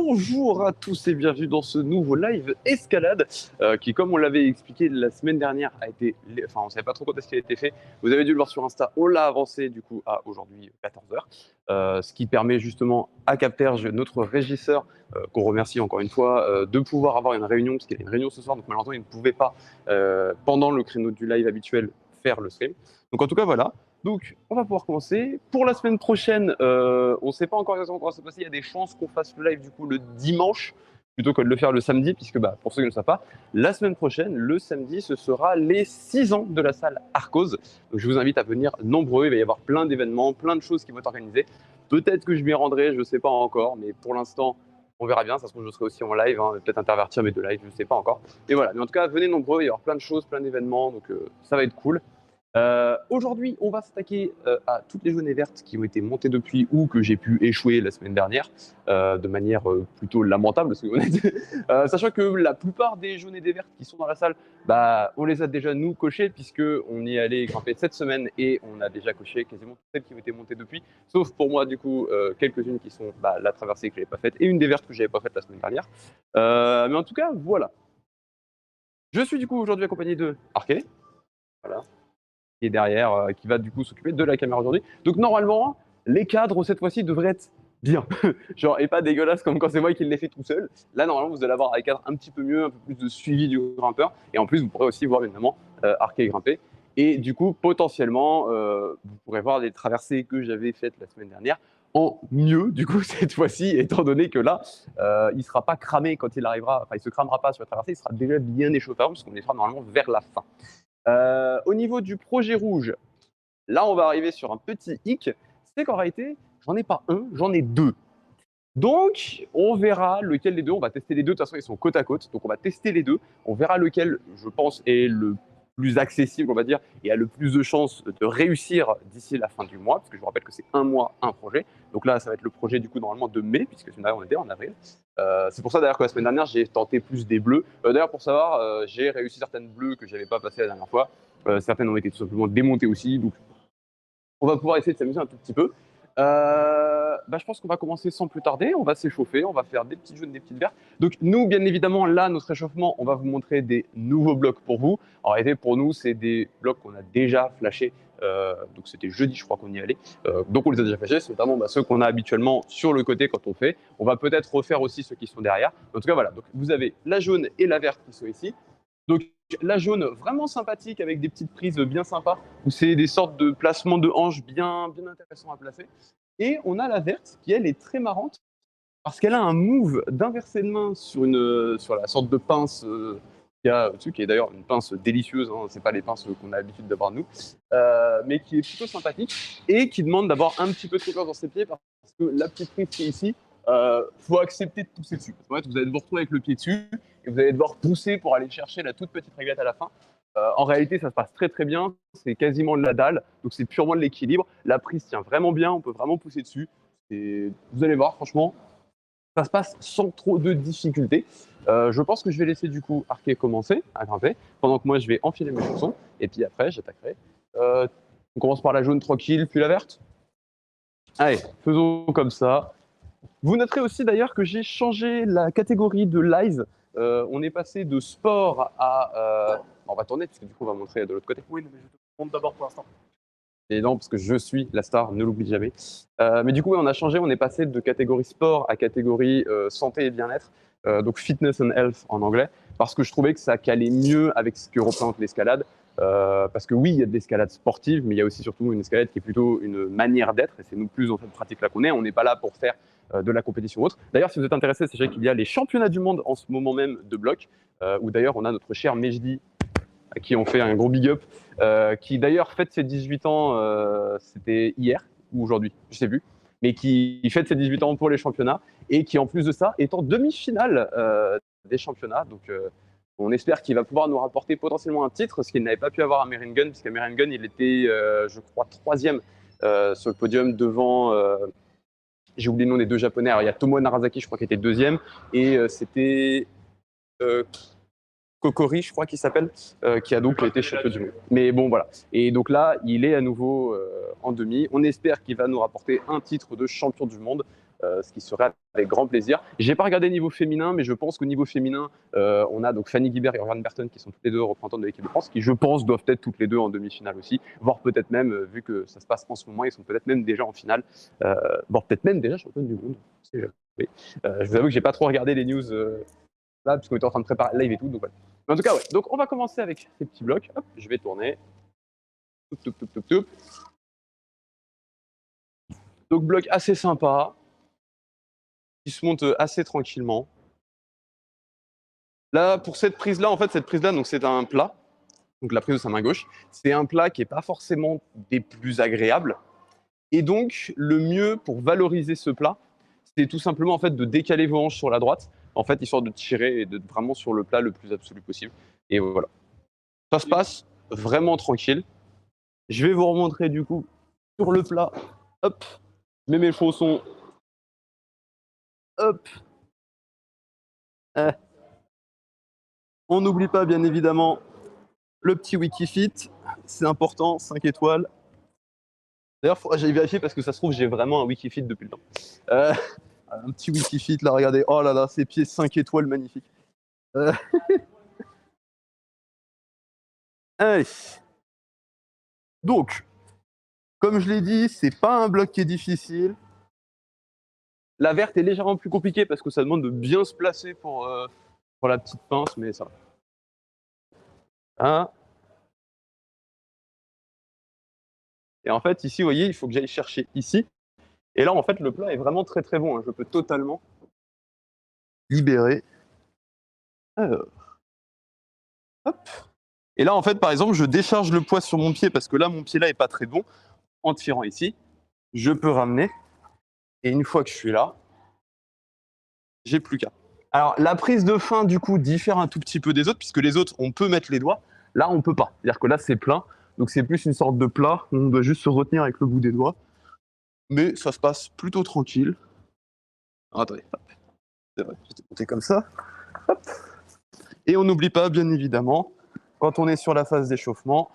Bonjour à tous et bienvenue dans ce nouveau live escalade qui, comme on l'avait expliqué la semaine dernière, a été, enfin on savait pas trop quand est-ce qu'il a été fait. Vous avez dû le voir sur Insta, on l'a avancé du coup à aujourd'hui 14h, ce qui permet justement à Capterge, notre régisseur, qu'on remercie encore une fois, de pouvoir avoir une réunion, parce qu'il y a une réunion ce soir, donc malheureusement il ne pouvait pas pendant le créneau du live habituel faire le stream. Donc en tout cas voilà. Donc, on va pouvoir commencer. Pour la semaine prochaine, on ne sait pas encore exactement comment ça va se passer. Il y a des chances qu'on fasse le live du coup le dimanche plutôt que de le faire le samedi, puisque pour ceux qui ne le savent pas, la semaine prochaine, le samedi, ce sera les 6 ans de la salle Arcos. Donc, je vous invite à venir nombreux. Il va y avoir plein d'événements, plein de choses qui vont être organisées. Peut-être que je m'y rendrai, je ne sais pas encore, mais pour l'instant, on verra bien. Ça se trouve, je serai aussi en live, hein, peut-être intervertir mes deux lives, je ne sais pas encore. Et voilà. Mais en tout cas, venez nombreux. Il va y avoir plein de choses, plein d'événements, donc ça va être cool. Aujourd'hui, on va s'attaquer à toutes les jaunes et vertes qui ont été montées depuis ou que j'ai pu échouer la semaine dernière de manière plutôt lamentable, soyons honnêtes. Sachant que la plupart des jaunes et des vertes qui sont dans la salle, on les a déjà nous cochées puisque on y est allé grimper cette semaine et on a déjà coché quasiment toutes celles qui ont été montées depuis, sauf pour moi du coup quelques-unes qui sont la traversée que je n'avais pas faite et une des vertes que je n'avais pas faite la semaine dernière. Mais en tout cas, voilà. Je suis du coup aujourd'hui accompagné de Arke. Voilà. Qui est derrière, qui va du coup s'occuper de la caméra aujourd'hui. Donc normalement, les cadres cette fois-ci devraient être bien, genre et pas dégueulasses comme quand c'est moi qui l'ai fait tout seul. Là normalement vous allez avoir un cadre un petit peu mieux, un peu plus de suivi du grimpeur, et en plus vous pourrez aussi voir évidemment Arke grimper. Et du coup potentiellement vous pourrez voir les traversées que j'avais faites la semaine dernière en mieux du coup cette fois-ci, étant donné que là il sera pas cramé quand il arrivera, enfin il se cramera pas sur la traversée, il sera déjà bien échauffable parce qu'on est normalement vers la fin. Au niveau du projet rouge, là, on va arriver sur un petit hic. C'est qu'en réalité, j'en ai pas un, j'en ai deux. Donc, on verra lequel des deux. On va tester les deux. De toute façon, ils sont côte à côte. Donc, on va tester les deux. On verra lequel, je pense, est le plus accessible, on va dire, et a le plus de chances de réussir d'ici la fin du mois, parce que je vous rappelle que c'est un mois, un projet. Donc là, ça va être le projet du coup normalement de mai, puisque on était en avril. C'est pour ça d'ailleurs que la semaine dernière, j'ai tenté plus des bleus. D'ailleurs, pour savoir, j'ai réussi certaines bleues que j'avais pas passées la dernière fois. Certaines ont été tout simplement démontées aussi. Donc, on va pouvoir essayer de s'amuser un tout petit peu. Je pense qu'on va commencer sans plus tarder. On va s'échauffer, on va faire des petites jaunes, des petites vertes. Donc nous, bien évidemment, là, notre échauffement, on va vous montrer des nouveaux blocs pour vous. En réalité, pour nous, c'est des blocs qu'on a déjà flashés. Donc c'était jeudi, je crois qu'on y allait. Donc on les a déjà flashés, c'est notamment ceux qu'on a habituellement sur le côté quand on fait. On va peut-être refaire aussi ceux qui sont derrière. En tout cas, voilà. Donc vous avez la jaune et la verte qui sont ici. Donc la jaune, vraiment sympathique avec des petites prises bien sympas, où c'est des sortes de placements de hanches bien intéressants à placer. Et on a la verte qui, elle, est très marrante parce qu'elle a un move d'inverser de main sur la sorte de pince qu'il y a dessus, qui est d'ailleurs une pince délicieuse, hein, c'est pas les pinces qu'on a l'habitude d'avoir nous, mais qui est plutôt sympathique et qui demande d'avoir un petit peu de confiance dans ses pieds parce que la petite prise qui est ici, faut accepter de pousser dessus. En fait, vous allez vous retrouver avec le pied dessus et vous allez devoir pousser pour aller chercher la toute petite réglette à la fin. En réalité, ça se passe très très bien. C'est quasiment de la dalle, donc c'est purement de l'équilibre. La prise tient vraiment bien, on peut vraiment pousser dessus. Et vous allez voir, franchement, ça se passe sans trop de difficultés. Je pense que je vais laisser du coup Arke commencer à grimper, pendant que moi je vais enfiler mes chaussons, et puis après j'attaquerai. On commence par la jaune tranquille, puis la verte. Allez, faisons comme ça. Vous noterez aussi d'ailleurs que j'ai changé la catégorie de live. On est passé de sport à... on va tourner, puisque du coup on va montrer de l'autre côté. Oui, mais je te montre d'abord pour l'instant. Et non, parce que je suis la star, ne l'oublie jamais. Mais du coup, on a changé, on est passé de catégorie sport à catégorie santé et bien-être, donc fitness and health en anglais, parce que je trouvais que ça calait mieux avec ce que représente l'escalade. Parce que oui, il y a de l'escalade sportive, mais il y a aussi surtout une escalade qui est plutôt une manière d'être, et c'est nous plus dans cette pratique-là qu'on est. On n'est pas là pour faire de la compétition ou autre. D'ailleurs, si vous êtes intéressé, sachez qu'il y a les championnats du monde en ce moment même de bloc, où d'ailleurs on a notre cher Mejdi, à qui on fait un gros big up, qui d'ailleurs fête ses 18 ans, c'était hier ou aujourd'hui, je sais plus, mais qui fête ses 18 ans pour les championnats et qui en plus de ça est en demi-finale des championnats. Donc on espère qu'il va pouvoir nous rapporter potentiellement un titre, ce qu'il n'avait pas pu avoir à Meringun, puisqu'à Meringun il était, je crois, 3e sur le podium devant. J'ai oublié le nom des deux japonais. Alors il y a Tomo Narazaki, je crois, qui était 2e, et c'était Kokori, je crois qu'il s'appelle, qui a donc été champion du monde. Mais bon, voilà. Et donc là, il est à nouveau en demi. On espère qu'il va nous rapporter un titre de champion du monde. ce qui serait avec grand plaisir. J'ai pas regardé niveau féminin, mais je pense qu'au niveau féminin, on a donc Fanny Guibert et Oriane Berton qui sont toutes les deux représentantes de l'équipe de France, qui je pense doivent être toutes les deux en demi-finale aussi, voire peut-être même, vu que ça se passe en ce moment, ils sont peut-être même déjà en finale, voire peut-être même déjà championnes du monde. Je vous avoue que j'ai pas trop regardé les news là, puisqu'on était en train de préparer le live et tout, donc voilà. Mais en tout cas, ouais. Donc on va commencer avec ces petits blocs. Hop, je vais tourner. Toup, toup, toup, toup, toup. Donc bloc assez sympa, qui se monte assez tranquillement. Là, pour cette prise-là, en fait, cette prise-là, donc c'est un plat. Donc la prise de sa main gauche, c'est un plat qui n'est pas forcément des plus agréables. Et donc, le mieux pour valoriser ce plat, c'est tout simplement en fait de décaler vos hanches sur la droite, en fait, histoire de tirer et d'être vraiment sur le plat le plus absolu possible. Et voilà. Ça se passe vraiment tranquille. Je vais vous remontrer du coup sur le plat. Hop, je mets mes chaussons. Hop. On n'oublie pas, bien évidemment, le petit Wikifit. C'est important, 5 étoiles. D'ailleurs, il faudra que j'aille vérifier parce que ça se trouve, j'ai vraiment un Wikifit depuis le temps. Un petit Wikifit, là, regardez. Oh là là, ces pieds 5 étoiles, magnifiques. Allez. Donc, comme je l'ai dit, c'est pas un bloc qui est difficile. La verte est légèrement plus compliquée parce que ça demande de bien se placer pour la petite pince, mais ça va. Hein. Et en fait, ici, vous voyez, il faut que j'aille chercher ici. Et là, en fait, le plat est vraiment très très bon. Hein. Je peux totalement libérer. Alors. Hop. Et là, en fait, par exemple, je décharge le poids sur mon pied parce que là, mon pied là est pas très bon. En tirant ici, je peux ramener. Et une fois que je suis là, j'ai plus qu'à. Alors, la prise de fin, du coup, diffère un tout petit peu des autres, puisque les autres, on peut mettre les doigts. Là, on peut pas. C'est-à-dire que là, c'est plein. Donc, c'est plus une sorte de plat. On doit juste se retenir avec le bout des doigts. Mais ça se passe plutôt tranquille. Alors, attendez. C'est vrai, je vais monter comme ça. Hop. Et on n'oublie pas, bien évidemment, quand on est sur la phase d'échauffement,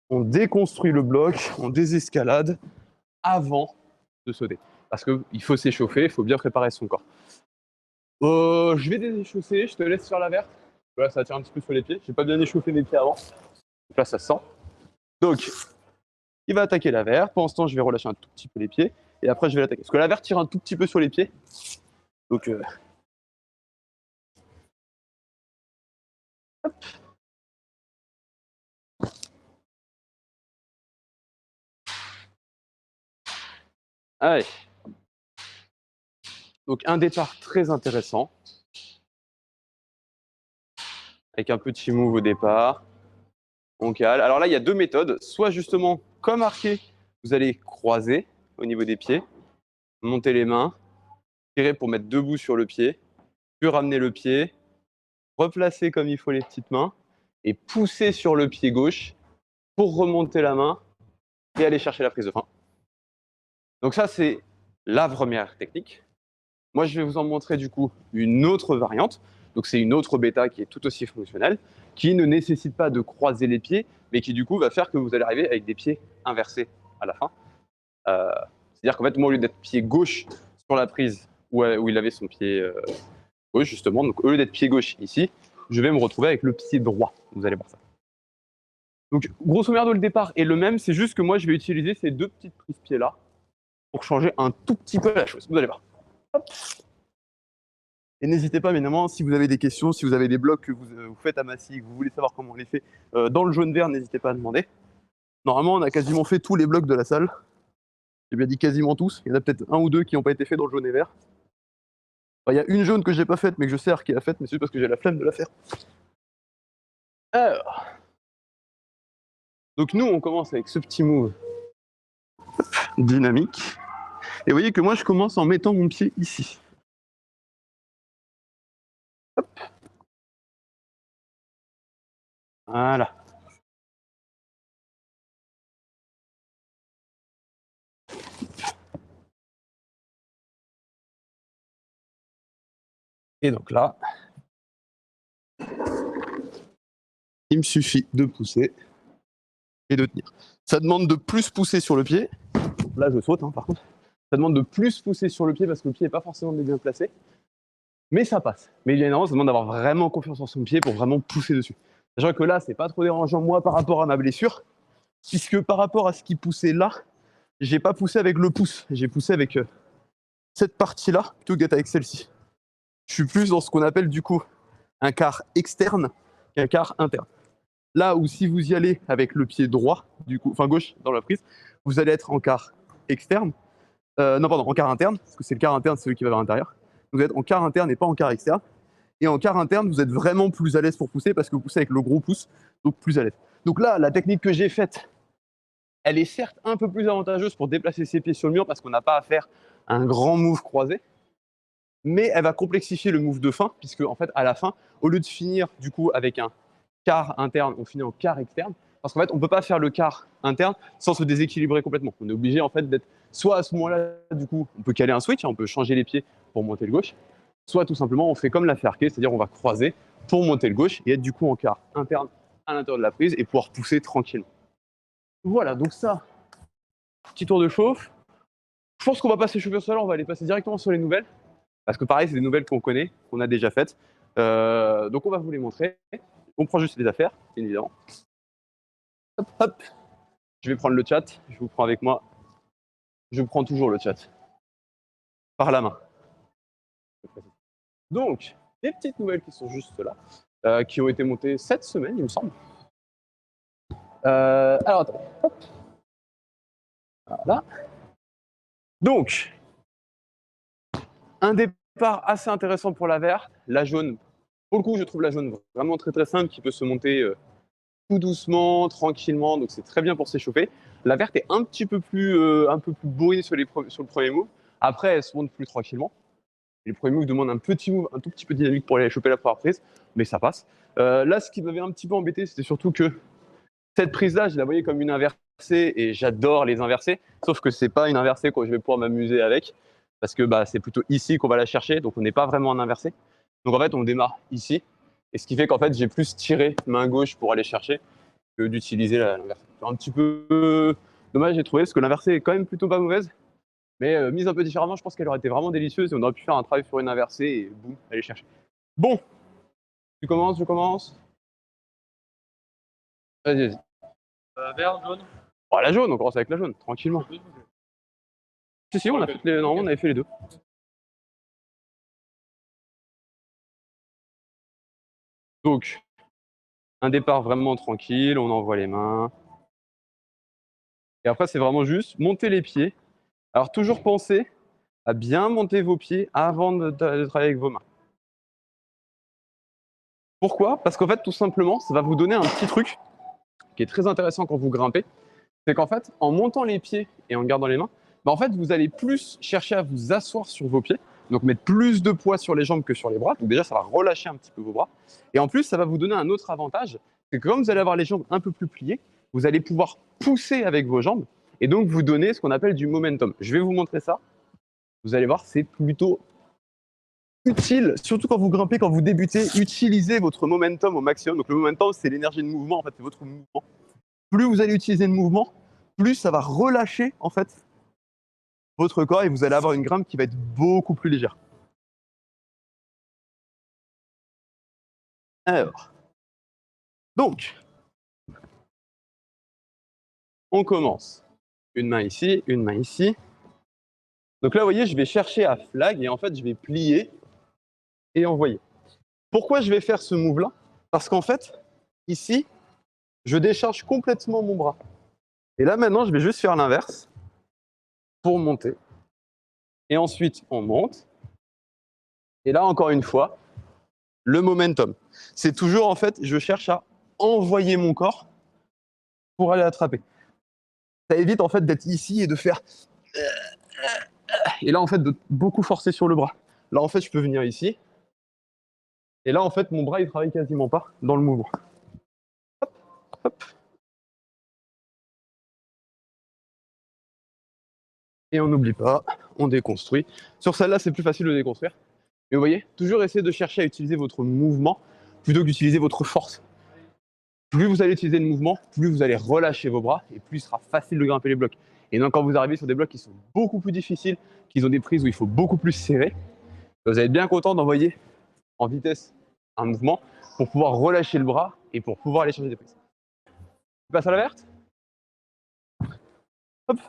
on déconstruit le bloc, on désescalade avant de sauter. Parce qu'il faut s'échauffer, il faut bien préparer son corps. Je vais déséchauffer, je te laisse faire la verte. Voilà, ça tire un petit peu sur les pieds. J'ai pas bien échauffé mes pieds avant. Donc là, ça se sent. Donc, il va attaquer la verte. Pendant ce temps, je vais relâcher un tout petit peu les pieds. Et après, je vais l'attaquer. Parce que la verte tire un tout petit peu sur les pieds. Donc, hop. Allez. Donc, un départ très intéressant. Avec un petit move au départ. On cale. Alors là, il y a deux méthodes. Soit justement, comme arqué, vous allez croiser au niveau des pieds, monter les mains, tirer pour mettre debout sur le pied, puis ramener le pied, replacer comme il faut les petites mains et pousser sur le pied gauche pour remonter la main et aller chercher la prise de fin. Donc ça, c'est la première technique. Moi, je vais vous en montrer du coup une autre variante. Donc c'est une autre bêta qui est tout aussi fonctionnelle, qui ne nécessite pas de croiser les pieds, mais qui du coup va faire que vous allez arriver avec des pieds inversés à la fin. C'est-à-dire qu'en fait, moi, au lieu d'être pied gauche sur la prise où il avait son pied gauche, justement, donc au lieu d'être pied gauche ici, je vais me retrouver avec le pied droit. Vous allez voir ça. Donc, grosso merdo, le départ est le même, c'est juste que moi, je vais utiliser ces deux petites prises pieds-là pour changer un tout petit peu la chose. Vous allez voir. Hop. Et n'hésitez pas, évidemment, si vous avez des questions, si vous avez des blocs que vous faites à Massy, que vous voulez savoir comment on les fait dans le jaune-vert, n'hésitez pas à demander. Normalement, on a quasiment fait tous les blocs de la salle. J'ai bien dit quasiment tous. Il y en a peut-être un ou deux qui n'ont pas été faits dans le jaune et vert. Enfin, il y a une jaune que j'ai pas faite, mais que je sais qui l'a faite, mais c'est parce que j'ai la flemme de la faire. Alors. Donc nous, on commence avec ce petit move dynamique. Et vous voyez que moi, je commence en mettant mon pied ici. Hop. Voilà. Et donc là, il me suffit de pousser et de tenir. Ça demande de plus pousser sur le pied. Là, je saute, hein, par contre. Ça demande de plus pousser sur le pied parce que le pied n'est pas forcément bien placé. Mais ça passe. Mais bien évidemment, ça demande d'avoir vraiment confiance en son pied pour vraiment pousser dessus. Sachant que là, c'est pas trop dérangeant moi par rapport à ma blessure, puisque par rapport à ce qui poussait là, j'ai pas poussé avec le pouce, j'ai poussé avec cette partie-là plutôt que d'être avec celle-ci. Je suis plus dans ce qu'on appelle du coup un quart externe qu'un quart interne. Là où si vous y allez avec le pied droit, du coup, enfin gauche dans la prise, vous allez être en quart externe, non pardon, en quart interne, parce que c'est le quart interne, c'est celui qui va vers l'intérieur. Vous êtes en quart interne et pas en quart externe. Et en quart interne, vous êtes vraiment plus à l'aise pour pousser parce que vous poussez avec le gros pouce, donc plus à l'aise. Donc là, la technique que j'ai faite, elle est certes un peu plus avantageuse pour déplacer ses pieds sur le mur parce qu'on n'a pas à faire un grand move croisé, mais elle va complexifier le move de fin, puisque en fait, à la fin, au lieu de finir du coup avec un quart interne, on finit en quart externe, parce qu'en fait, on ne peut pas faire le quart interne sans se déséquilibrer complètement. On est obligé en fait d'être, soit à ce moment-là, du coup, on peut caler un switch, on peut changer les pieds pour monter le gauche, soit tout simplement, on fait comme l'a fait Arquet, c'est-à-dire on va croiser pour monter le gauche et être du coup en quart interne à l'intérieur de la prise et pouvoir pousser tranquillement. Voilà, donc ça, petit tour de chauffe. Je pense qu'on va pas s'échauffer sur ça, on va aller passer directement sur les nouvelles. Parce que pareil, c'est des nouvelles qu'on connaît, qu'on a déjà faites. Donc on va vous les montrer. On prend juste les affaires, bien évidemment. Hop, hop. Je vais prendre le chat, je vous prends avec moi. Je prends toujours le chat. Par la main. Donc, des petites nouvelles qui sont juste là, qui ont été montées cette semaine, il me semble. Alors attendez, hop. Voilà. Donc, un départ assez intéressant pour la verte, la jaune. Pour le coup, je trouve la jaune vraiment très très simple, qui peut se monter tout doucement, tranquillement, donc c'est très bien pour s'échauffer. La verte est un petit peu plus bourrine sur le premier move. Après, elle se monte plus tranquillement. Et le premier move demande un petit move, un tout petit peu dynamique pour aller choper la première prise, mais ça passe. Là, ce qui m'avait un petit peu embêté, c'était surtout que cette prise-là, je la voyais comme une inversée, et j'adore les inversées, sauf que c'est pas une inversée que je vais pouvoir m'amuser avec, parce que c'est plutôt ici qu'on va la chercher, donc on n'est pas vraiment en inversé. Donc en fait, on démarre ici, et ce qui fait qu'en fait, j'ai plus tiré main gauche pour aller chercher que d'utiliser l'inversé. C'est un petit peu dommage, j'ai trouvé, parce que l'inversée est quand même plutôt pas mauvaise, mais mise un peu différemment, je pense qu'elle aurait été vraiment délicieuse, et on aurait pu faire un travail sur une inversée, et boum, aller chercher. Bon, tu commences, je commence. Vas-y, vas-y. Vert, jaune. Oh, la jaune, on commence avec la jaune, tranquillement. Si, on a fait les... non, on avait fait les deux. Donc, un départ vraiment tranquille, on envoie les mains. Et après, c'est vraiment juste monter les pieds. Alors, toujours pensez à bien monter vos pieds avant de travailler avec vos mains. Pourquoi? Parce qu'en fait, tout simplement, ça va vous donner un petit truc qui est très intéressant quand vous grimpez. C'est qu'en fait, en montant les pieds et en gardant les mains, en fait, vous allez plus chercher à vous asseoir sur vos pieds, donc mettre plus de poids sur les jambes que sur les bras. Donc déjà, ça va relâcher un petit peu vos bras. Et en plus, ça va vous donner un autre avantage, c'est que comme vous allez avoir les jambes un peu plus pliées, vous allez pouvoir pousser avec vos jambes et donc vous donner ce qu'on appelle du momentum. Je vais vous montrer ça. Vous allez voir, c'est plutôt utile, surtout quand vous grimpez, quand vous débutez, utilisez votre momentum au maximum. Donc le momentum, c'est l'énergie de mouvement, en fait, c'est votre mouvement. Plus vous allez utiliser le mouvement, plus ça va relâcher en fait votre corps et vous allez avoir une grimpe qui va être beaucoup plus légère. Alors, donc, on commence. Une main ici, une main ici. Donc là, vous voyez, je vais chercher à flag et en fait, je vais plier et envoyer. Pourquoi je vais faire ce move-là? Parce qu'en fait, ici, je décharge complètement mon bras. Et là, maintenant, je vais juste faire l'inverse pour monter. Et ensuite, on monte. Et là, encore une fois, le momentum. C'est toujours, en fait, je cherche à envoyer mon corps pour aller attraper. Ça évite, en fait, d'être ici et de faire... Et là, en fait, de beaucoup forcer sur le bras. Là, en fait, je peux venir ici. Et là, en fait, mon bras, il travaille quasiment pas dans le mouvement. Hop, hop. Et on n'oublie pas, on déconstruit. Sur celle-là, c'est plus facile de déconstruire. Mais vous voyez, toujours essayer de chercher à utiliser votre mouvement plutôt que d'utiliser votre force. Plus vous allez utiliser le mouvement, plus vous allez relâcher vos bras et plus il sera facile de grimper les blocs. Et donc, quand vous arrivez sur des blocs qui sont beaucoup plus difficiles, qui ont des prises où il faut beaucoup plus serrer, vous allez être bien content d'envoyer en vitesse un mouvement pour pouvoir relâcher le bras et pour pouvoir aller chercher des prises. Tu passes à la verte. Hop.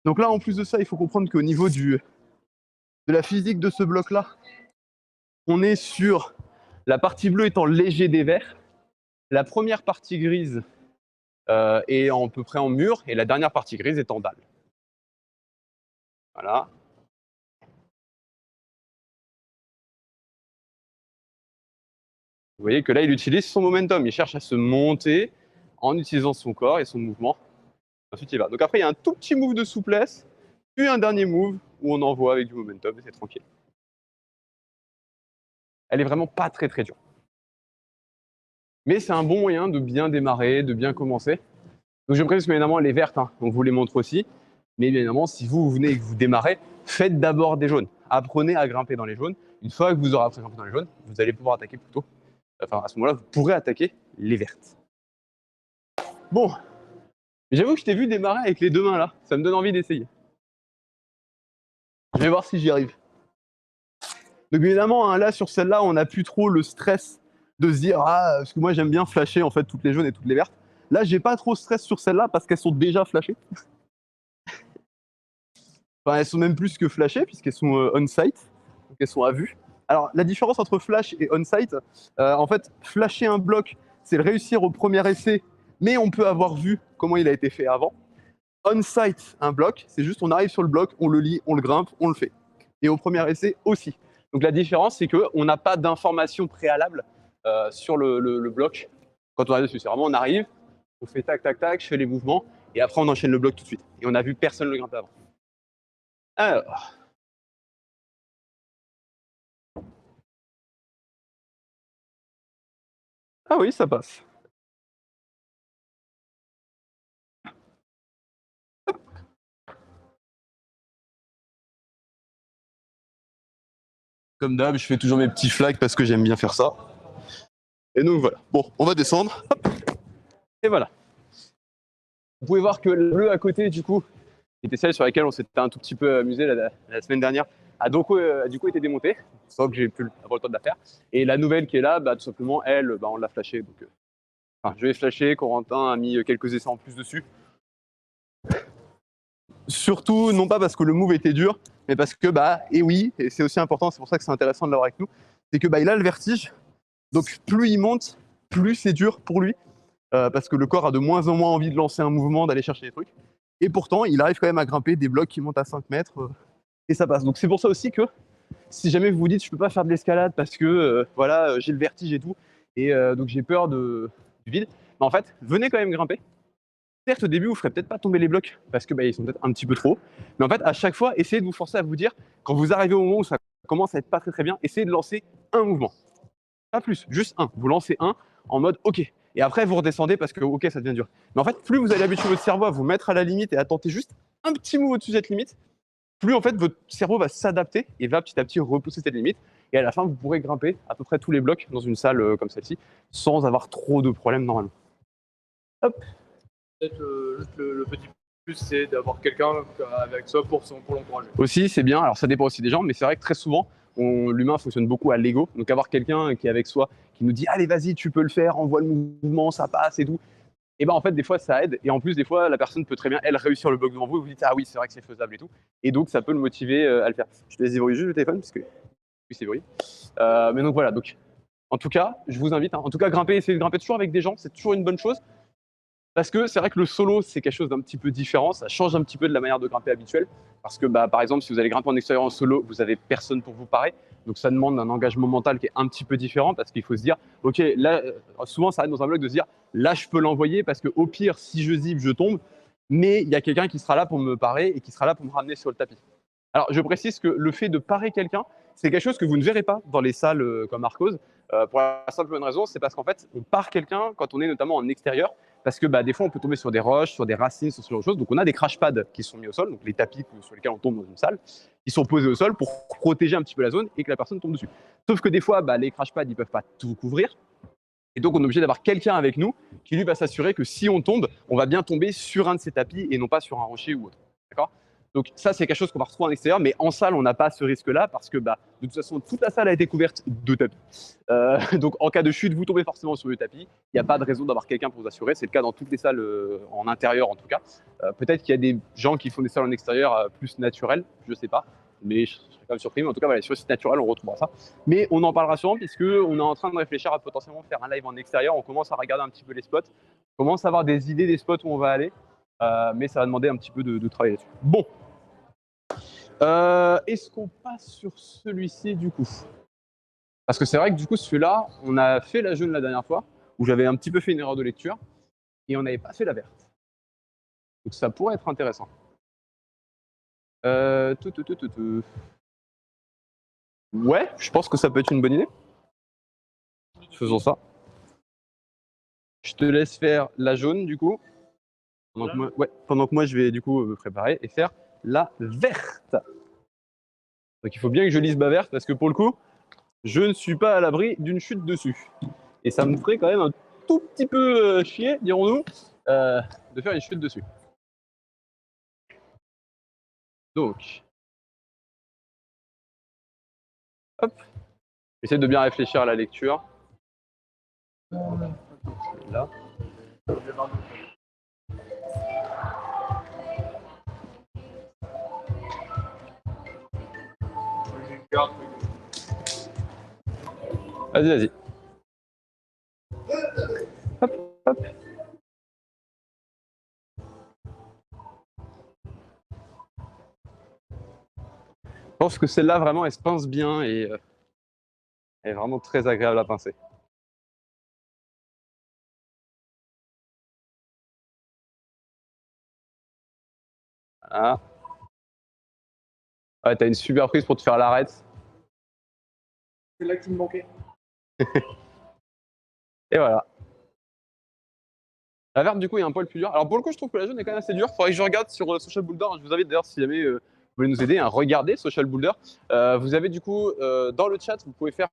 Donc là, en plus de ça, il faut comprendre qu'au niveau de la physique de ce bloc-là, on est sur la partie bleue étant léger des verts, la première partie grise est à peu près en mur et la dernière partie grise est en dalle. Voilà. Vous voyez que là, il utilise son momentum, il cherche à se monter en utilisant son corps et son mouvement. Ensuite, il va. Donc après, il y a un tout petit move de souplesse, puis un dernier move où on envoie avec du momentum et c'est tranquille. Elle est vraiment pas très très dure. Mais c'est un bon moyen de bien démarrer, de bien commencer. Donc je précise que évidemment elle est verte, hein, on vous les montre aussi. Mais bien évidemment, si vous venez et que vous démarrez, faites d'abord des jaunes. Apprenez à grimper dans les jaunes. Une fois que vous aurez appris à grimper dans les jaunes, vous allez pouvoir attaquer plutôt. Enfin, à ce moment-là, vous pourrez attaquer les vertes. Bon, j'avoue que je t'ai vu démarrer avec les deux mains là. Ça me donne envie d'essayer. Je vais voir si j'y arrive. Donc évidemment, hein, là sur celle-là, on n'a plus trop le stress de se dire ah parce que moi j'aime bien flasher en fait toutes les jaunes et toutes les vertes. Là, j'ai pas trop de stress sur celles-là parce qu'elles sont déjà flashées. Enfin, elles sont même plus que flashées puisqu'elles sont on-site, donc elles sont à vue. Alors la différence entre flash et on-site, en fait, flasher un bloc, c'est le réussir au premier essai, mais on peut avoir vu comment il a été fait avant. On-site, un bloc, c'est juste on arrive sur le bloc, on le lit, on le grimpe, on le fait. Et au premier essai aussi. Donc la différence, c'est qu'on n'a pas d'information préalable sur le bloc quand on arrive dessus. C'est vraiment on arrive, on fait tac, tac, tac, je fais les mouvements, et après on enchaîne le bloc tout de suite. Et on a vu personne le grimper avant. Alors. Ah oui, ça passe. Comme d'hab, je fais toujours mes petits flags parce que j'aime bien faire ça. Et donc voilà. Bon, on va descendre. Hop. Et voilà. Vous pouvez voir que le bleu à côté, du coup, qui était celle sur laquelle on s'était un tout petit peu amusé la semaine dernière, a du coup été démontée, sans que j'ai pu avoir le temps de la faire. Et la nouvelle qui est là, bah, tout simplement, elle, bah, on l'a flashée. Donc, enfin, je l'ai flashée, Corentin a mis quelques essais en plus dessus. Surtout, non pas parce que le move était dur, mais parce que, bah, et oui, et c'est aussi important, c'est pour ça que c'est intéressant de l'avoir avec nous, c'est que bah, il a le vertige, donc plus il monte, plus c'est dur pour lui, parce que le corps a de moins en moins envie de lancer un mouvement, d'aller chercher des trucs. Et pourtant, il arrive quand même à grimper des blocs qui montent à 5 mètres, et ça passe. Donc c'est pour ça aussi que, si jamais vous vous dites, je peux pas faire de l'escalade parce que, voilà, j'ai le vertige et tout, et donc j'ai peur du vide, mais en fait, venez quand même grimper. Certes, au début, vous ne ferez peut-être pas tomber les blocs parce que bah, ils sont peut-être un petit peu trop. Mais en fait, à chaque fois, essayez de vous forcer à vous dire, quand vous arrivez au moment où ça commence à être pas très très bien, essayez de lancer un mouvement. Pas plus, juste un. Vous lancez un en mode OK. Et après, vous redescendez parce que OK, ça devient dur. Mais en fait, plus vous allez habituer votre cerveau à vous mettre à la limite et à tenter juste un petit move au-dessus de cette limite, plus en fait votre cerveau va s'adapter et va petit à petit repousser cette limite. Et à la fin, vous pourrez grimper à peu près tous les blocs dans une salle comme celle-ci sans avoir trop de problèmes normalement. Hop. Peut-être le petit plus, c'est d'avoir quelqu'un avec soi pour l'encourager. Aussi, c'est bien. Alors, ça dépend aussi des gens, mais c'est vrai que très souvent, l'humain fonctionne beaucoup à l'ego. Donc, avoir quelqu'un qui est avec soi, qui nous dit allez, vas-y, tu peux le faire, envoie le mouvement, ça passe et tout. Et ben en fait, des fois, ça aide. Et en plus, des fois, la personne peut très bien, elle, réussir le bloc devant vous et vous dites ah oui, c'est vrai que c'est faisable et tout. Et donc, ça peut le motiver à le faire. Je te laisse déverrouiller juste le téléphone parce que oui, c'est bruit. Mais donc voilà. Donc, en tout cas, je vous invite. En tout cas, grimper, essayez de grimper toujours avec des gens, c'est toujours une bonne chose. Parce que c'est vrai que le solo, c'est quelque chose d'un petit peu différent. Ça change un petit peu de la manière de grimper habituelle. Parce que, bah, par exemple, si vous allez grimper en extérieur en solo, vous n'avez personne pour vous parer. Donc, ça demande un engagement mental qui est un petit peu différent parce qu'il faut se dire, OK, là, souvent, ça aide dans un bloc de se dire, là, je peux l'envoyer parce qu'au pire, si je zip, je tombe. Mais il y a quelqu'un qui sera là pour me parer et qui sera là pour me ramener sur le tapis. Alors, je précise que le fait de parer quelqu'un, c'est quelque chose que vous ne verrez pas dans les salles comme Arcos. Pour la simple bonne raison, c'est parce qu'en fait, on pare quelqu'un quand on est notamment en extérieur. Parce que bah, des fois, on peut tomber sur des roches, sur des racines, sur ce genre de choses. Donc, on a des crash pads qui sont mis au sol, donc les tapis sur lesquels on tombe dans une salle, qui sont posés au sol pour protéger un petit peu la zone et que la personne tombe dessus. Sauf que des fois, bah, les crash pads, ils ne peuvent pas tout couvrir. Et donc, on est obligé d'avoir quelqu'un avec nous qui, lui, va s'assurer que si on tombe, on va bien tomber sur un de ces tapis et non pas sur un rocher ou autre. D'accord? Donc, ça, c'est quelque chose qu'on va retrouver en extérieur, mais en salle, on n'a pas ce risque-là parce que, de toute façon, toute la salle a été couverte de tapis. Donc, en cas de chute, vous tombez forcément sur le tapis. Il n'y a pas de raison d'avoir quelqu'un pour vous assurer. C'est le cas dans toutes les salles, en intérieur en tout cas. Peut-être qu'il y a des gens qui font des salles en extérieur plus naturelles, je ne sais pas. Mais je serais quand même surpris. Mais en tout cas, voilà, sur le site naturel, on retrouvera ça. Mais on en parlera sûrement puisqu'on est en train de réfléchir à potentiellement faire un live en extérieur. On commence à regarder un petit peu les spots. On commence à avoir des idées des spots où on va aller. Mais ça va demander un petit peu de travail là-dessus. Bon. Est-ce qu'on passe sur celui-ci du coup? Parce que c'est vrai que du coup, celui-là, on a fait la jaune la dernière fois, où j'avais un petit peu fait une erreur de lecture, et on n'avait pas fait la verte. Donc ça pourrait être intéressant. Ouais, je pense que ça peut être une bonne idée. Faisons ça. Je te laisse faire la jaune du coup. Pendant que moi je vais du coup me préparer et faire la verte. Donc il faut bien que je lise ma verte parce que pour le coup, je ne suis pas à l'abri d'une chute dessus. Et ça me ferait quand même un tout petit peu chier, dirons-nous, de faire une chute dessus. Donc, hop, j'essaie de bien réfléchir à la lecture. Là. Vas-y, vas-y. Hop, hop. Je pense que celle-là, vraiment, elle se pince bien et elle est vraiment très agréable à pincer. Voilà. Ouais, t'as une super prise pour te faire l'arrête. C'est là qui me manquait. Et voilà. La verte, du coup, est un poil plus dure. Alors, pour le coup, je trouve que la jaune est quand même assez dure. Faudrait que je regarde sur Social Boulder. Je vous invite d'ailleurs, si jamais vous voulez nous aider, à regarder Social Boulder. Vous avez du coup, dans le chat, vous pouvez faire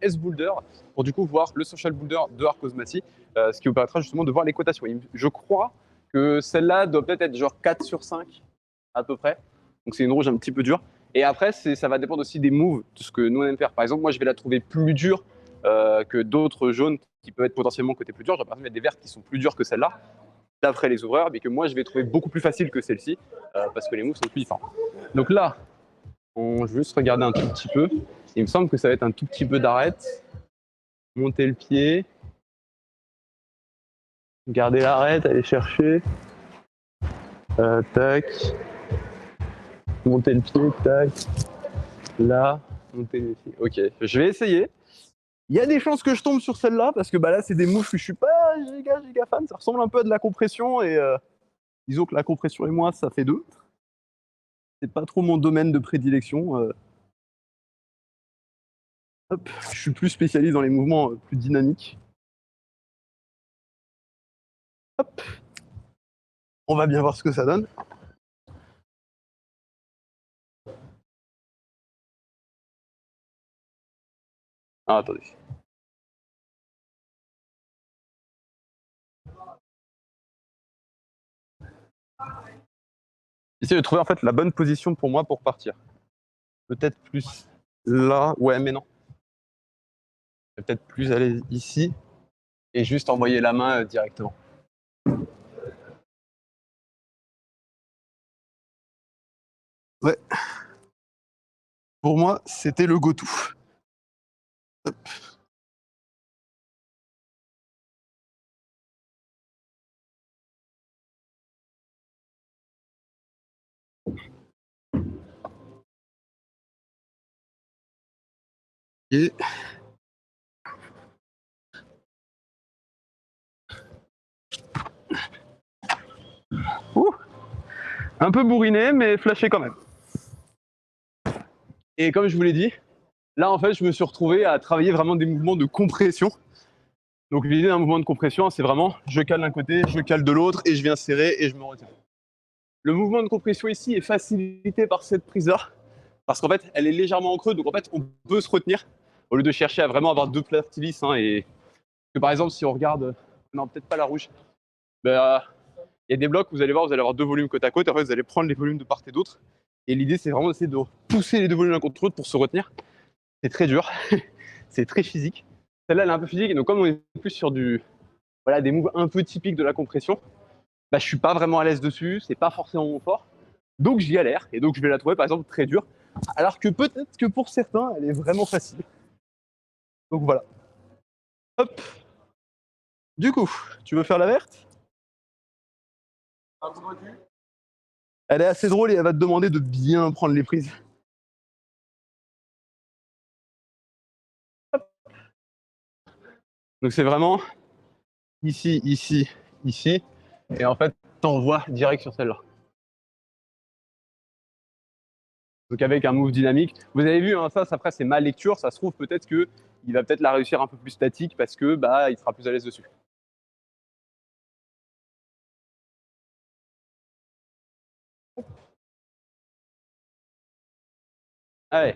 !SBoulder pour du coup voir le Social Boulder de Arcosmati, ce qui vous permettra justement de voir les cotations. Je crois que celle-là doit peut-être être genre 4 sur 5 à peu près. Donc, c'est une rouge un petit peu dure. Et après, ça va dépendre aussi des moves, de ce que nous on aime faire. Par exemple, moi, je vais la trouver plus dure que d'autres jaunes qui peuvent être potentiellement côté plus dur. Genre, par exemple, il y a des vertes qui sont plus dures que celle-là, d'après les ouvreurs, mais que moi, je vais trouver beaucoup plus facile que celle-ci, parce que les moves sont plus différents. Donc là, je vais juste regarder un tout petit peu. Il me semble que ça va être un tout petit peu d'arête. Monter le pied. Garder l'arête, aller chercher. Tac. Monter le pied, tac. Là, monter le pied. Ok, je vais essayer. Il y a des chances que je tombe sur celle-là, parce que là, c'est des moves que je suis pas giga fan. Ça ressemble un peu à de la compression, et disons que la compression et moi, ça fait deux. C'est pas trop mon domaine de prédilection. Hop, je suis plus spécialisé dans les mouvements plus dynamiques. Hop. On va bien voir ce que ça donne. Ah, attendez. J'essaie de trouver en fait la bonne position pour moi pour partir. Peut-être plus là, ouais, mais non. Peut-être plus aller ici et juste envoyer la main directement. Ouais. Pour moi, c'était le go-to. Hop. Et un peu bourriné, mais flashé quand même. Et comme je vous l'ai dit, là en fait, je me suis retrouvé à travailler vraiment des mouvements de compression. Donc l'idée d'un mouvement de compression, c'est vraiment je cale d'un côté, je cale de l'autre et je viens serrer et je me retire. Le mouvement de compression ici est facilité par cette prise-là, parce qu'en fait, elle est légèrement en creux, donc en fait, on peut se retenir au lieu de chercher à vraiment avoir deux plates lisses et Que par exemple, si on regarde, non, peut-être pas la rouge, bah, il y a des blocs, vous allez voir, vous allez avoir 2 volumes côte à côte, après vous allez prendre les volumes de part et d'autre. Et l'idée, c'est vraiment d'essayer de pousser les 2 volumes l'un contre l'autre pour se retenir. C'est très dur, c'est très physique. Celle-là, elle est un peu physique, et donc comme on est plus sur voilà, des moves un peu typiques de la compression, bah, je suis pas vraiment à l'aise dessus, c'est pas forcément mon fort. Donc j'y galère, et donc je vais la trouver par exemple très dure, alors que peut-être que pour certains, elle est vraiment facile. Donc voilà. Hop. Du coup, tu veux faire la verte? Elle est assez drôle et elle va te demander de bien prendre les prises. Hop. Donc c'est vraiment ici, ici, ici, et en fait, t'envoies direct sur celle-là. Donc avec un move dynamique. Vous avez vu, hein, ça après c'est ma lecture, ça se trouve peut-être que il va peut-être la réussir un peu plus statique parce que bah il sera plus à l'aise dessus. Allez,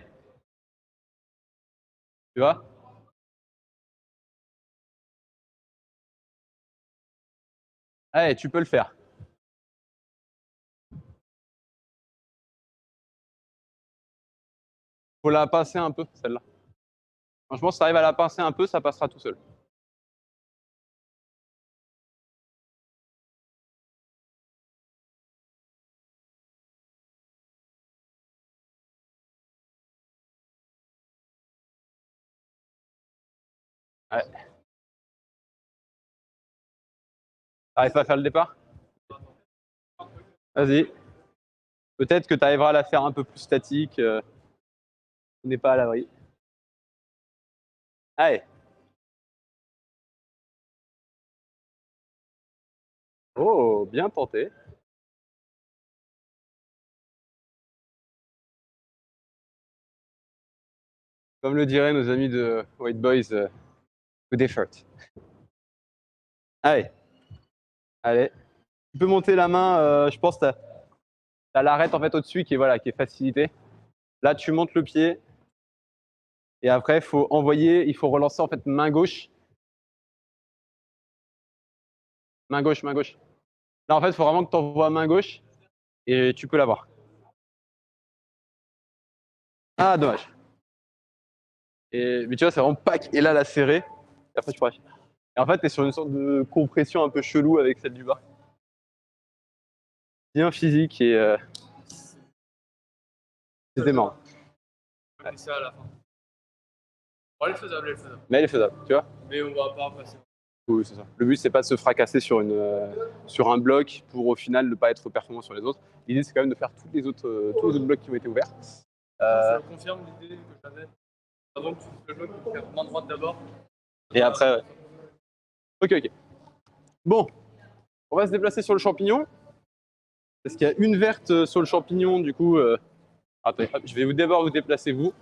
tu vois? Allez, tu peux le faire. Faut la pincer un peu, celle-là. Franchement, si tu arrives à la pincer un peu, ça passera tout seul. Ouais. T'arrives pas à faire le départ? Vas-y. Peut-être que tu arriveras à la faire un peu plus statique. On n'est pas à l'abri. Allez. Oh, bien tenté. Comme le diraient nos amis de White Boys, good effort. Allez. Allez. Tu peux monter la main, je pense que t'as l'arête en fait au-dessus qui est, voilà, qui est facilitée. Là, tu montes le pied. Et après, il faut envoyer, il faut relancer en fait main gauche. Main gauche, main gauche. Là, en fait, il faut vraiment que tu envoies main gauche et tu peux l'avoir. Ah, dommage. Mais tu vois, c'est vraiment pack. Et là, la serrée. Et après, tu pourras. Et en fait, tu es sur une sorte de compression un peu chelou avec celle du bas. Bien physique et c'était marrant. Ouais. Ça à la fin. Oh, elle est faisable, elle est faisable. Mais elle est faisable, tu vois. Mais on va pas passer. Oui, c'est ça. Le but, c'est pas de se fracasser sur un bloc pour au final ne pas être performant sur les autres. L'idée, c'est quand même de faire tous les autres blocs qui ont été ouverts. Je confirme l'idée que j'avais. Avant que tu fasses le bloc, tu faire main droite d'abord. Et après, ouais. Ok. Bon, on va se déplacer sur le champignon. Parce qu'il y a une verte sur le champignon, du coup. Attendez, hop, je vais d'abord vous déplacer vous.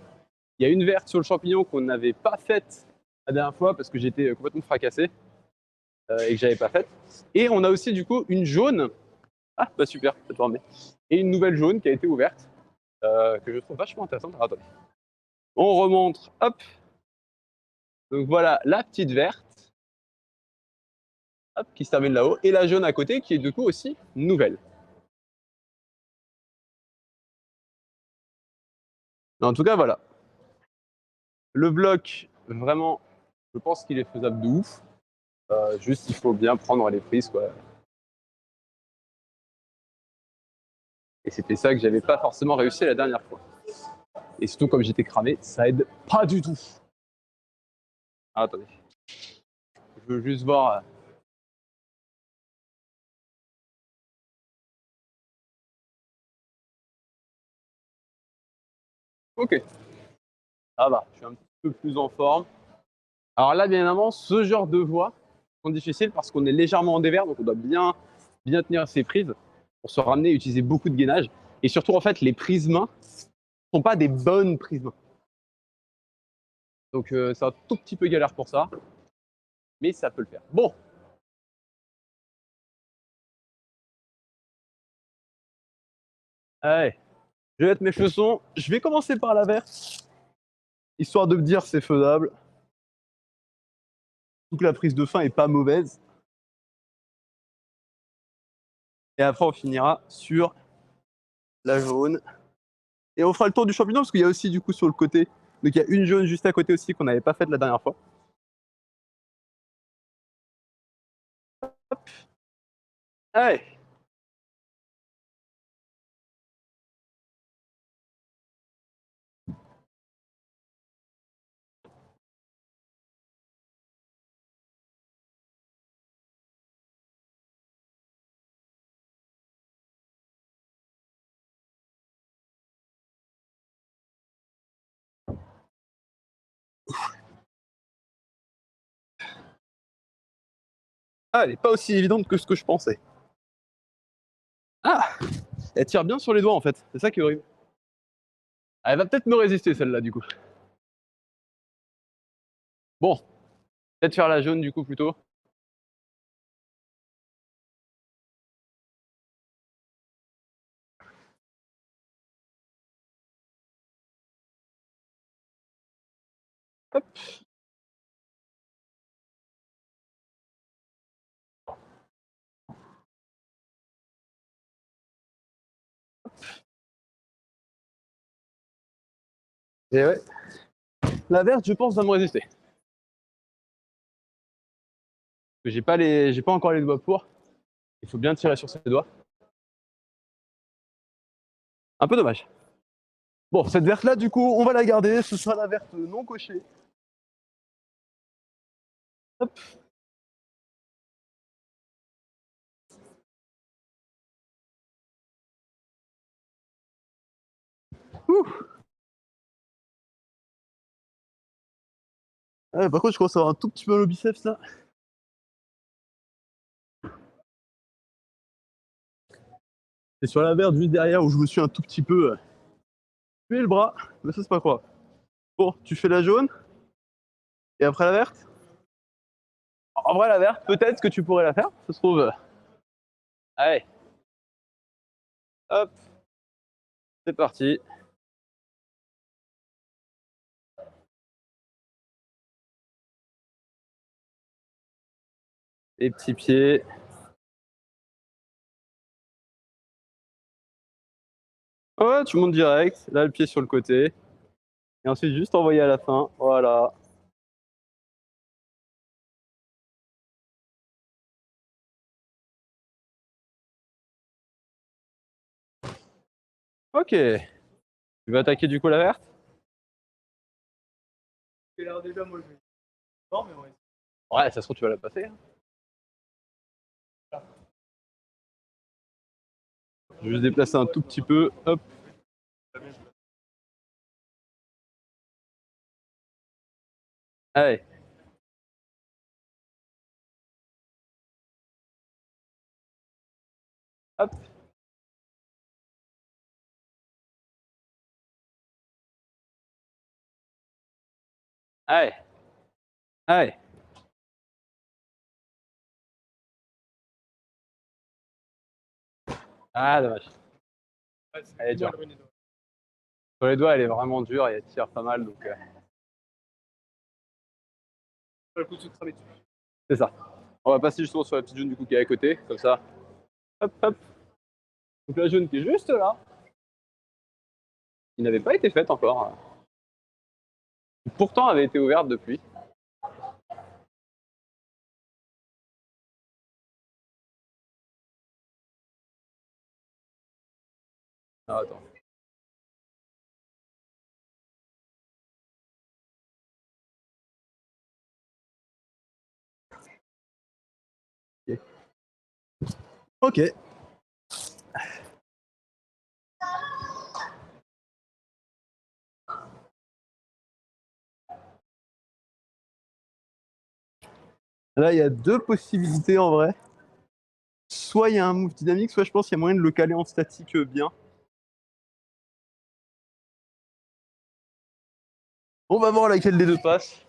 Il y a une verte sur le champignon qu'on n'avait pas faite la dernière fois parce que j'étais complètement fracassé et que j'avais pas faite. Et on a aussi du coup une jaune. Ah bah super, ça te remet. Et une nouvelle jaune qui a été ouverte que je trouve vachement intéressante. Alors, attendez. On remonte, hop. Donc voilà la petite verte. Hop, qui se termine là-haut. Et la jaune à côté qui est du coup aussi nouvelle. Mais en tout cas, voilà. Le bloc, vraiment, je pense qu'il est faisable de ouf. Juste, il faut bien prendre les prises, quoi. Et c'était ça que j'avais pas forcément réussi la dernière fois. Et surtout, comme j'étais cramé, ça aide pas du tout. Ah, attendez. Je veux juste voir. Ok. Ça va, je suis un petit peu plus en forme. Alors là, bien évidemment, ce genre de voies sont difficiles parce qu'on est légèrement en dévers, donc on doit bien tenir ses prises pour se ramener et utiliser beaucoup de gainage. Et surtout, en fait, les prises mains ne sont pas des bonnes prises mains. Donc c'est un tout petit peu galère pour ça, mais ça peut le faire. Bon. Allez, je vais mettre mes chaussons. Je vais commencer par la verte, histoire de me dire c'est faisable. que la prise de fin est pas mauvaise. Et après, on finira sur la jaune. Et on fera le tour du champignon parce qu'il y a aussi du coup sur le côté. Donc il y a une jaune juste à côté aussi qu'on n'avait pas faite la dernière fois. Hop. Allez. Ah, elle est pas aussi évidente que ce que je pensais. Ah, elle tire bien sur les doigts en fait. C'est ça qui est horrible. Elle va peut-être me résister celle-là du coup. Bon, peut-être faire la jaune du coup plutôt. Hop. Et ouais. La verte, je pense, va me résister. J'ai pas encore les doigts pour. Il faut bien tirer sur ses doigts. Un peu dommage. Bon, cette verte là, du coup, on va la garder. Ce sera la verte non cochée. Hop. Ouh. Ah, par contre, je commence à avoir un tout petit peu mal au biceps là. C'est sur la verte juste derrière où je me suis un tout petit peu tué le bras. Mais ça, c'est pas quoi. Bon, tu fais la jaune. Et après la verte. En vrai, la verte, peut-être que tu pourrais la faire. Ça se trouve. Allez. Hop. C'est parti. Les petits pieds. Ouais, tu montes direct. Là, le pied sur le côté. Et ensuite, juste envoyer à la fin. Voilà. Ok. Tu vas attaquer du coup la verte. J'ai l'air déjà, moi, je vais. Non, mais ouais. Ouais, ça se trouve, tu vas la passer. Hein. Je vais juste déplacer un tout petit peu. Hop. Allez. Hop. Allez. Allez. Ah, dommage. Ouais, Elle est c'est moi dure. le ruiné. Sur les doigts, elle est vraiment dure et elle tire pas mal. Donc, Le coup de se cramer dessus. c'est ça. On va passer justement sur la petite jaune du coup qui est à côté. Comme ça. Hop, hop. Donc la jaune qui est juste là. Qui n'avait pas été faite encore. Qui pourtant avait été ouverte depuis. Ah, attends. Ok. Là, il y a deux possibilités en vrai. Soit il y a un move dynamique, soit je pense qu'il y a moyen de le caler en statique bien. On va voir laquelle des deux passe.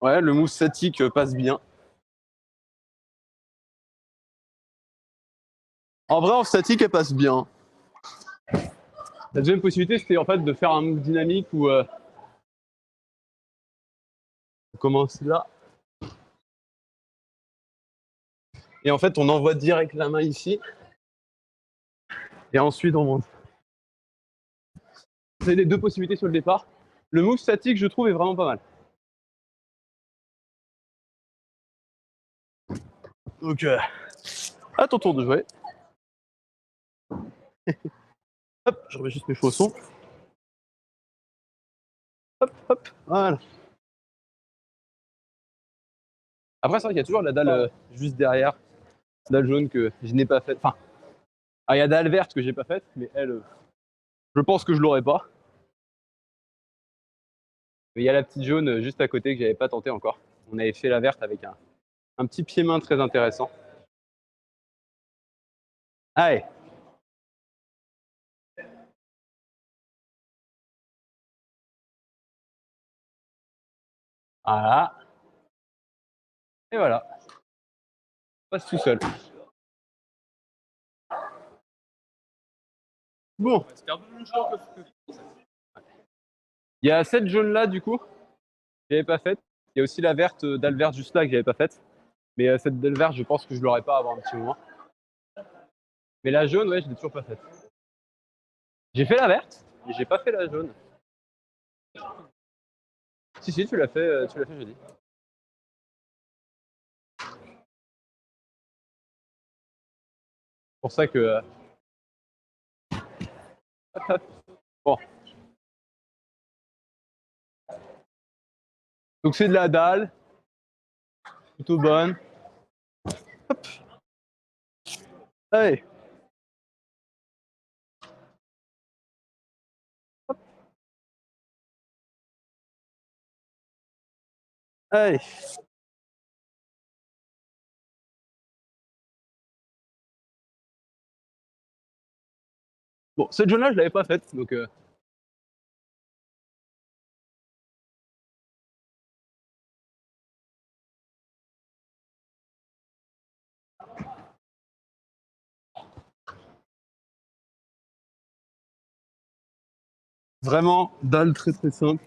Ouais, le move statique passe bien. En vrai, en statique, elle passe bien. La deuxième possibilité, c'était en fait de faire un move dynamique où on commence là. Et en fait, on envoie direct la main ici. Et ensuite, on monte. C'est les deux possibilités sur le départ. Le move statique, je trouve, est vraiment pas mal. Donc, à ton tour de jouer. Hop, je remets juste mes chaussons. Hop, hop, voilà. Après, c'est vrai qu'il y a toujours la dalle juste derrière. Dalle jaune que je n'ai pas faite. Enfin, il y a dalle verte que j'ai pas faite, mais elle, je pense que je l'aurais pas. Mais il y a la petite jaune juste à côté que j'avais pas tenté encore. On avait fait la verte avec un petit pied-main très intéressant. Allez. Voilà. Et voilà. On passe tout seul. Bon. Il y a cette jaune là du coup, que j'avais pas faite. Il y a aussi la verte, dalle verte juste là que j'avais pas faite. Mais cette dalle verte, je pense que je l'aurais pas avant un petit moment. Mais la jaune, ouais, je l'ai toujours pas faite. J'ai fait la verte, mais j'ai pas fait la jaune. Si, tu l'as fait jeudi. C'est pour ça que. Bon. Donc c'est de la dalle, plutôt bonne. Hop. Allez. Hop. Allez. Bon, cette jaune-là, je l'avais pas faite, donc. Vraiment, dalle très très simple.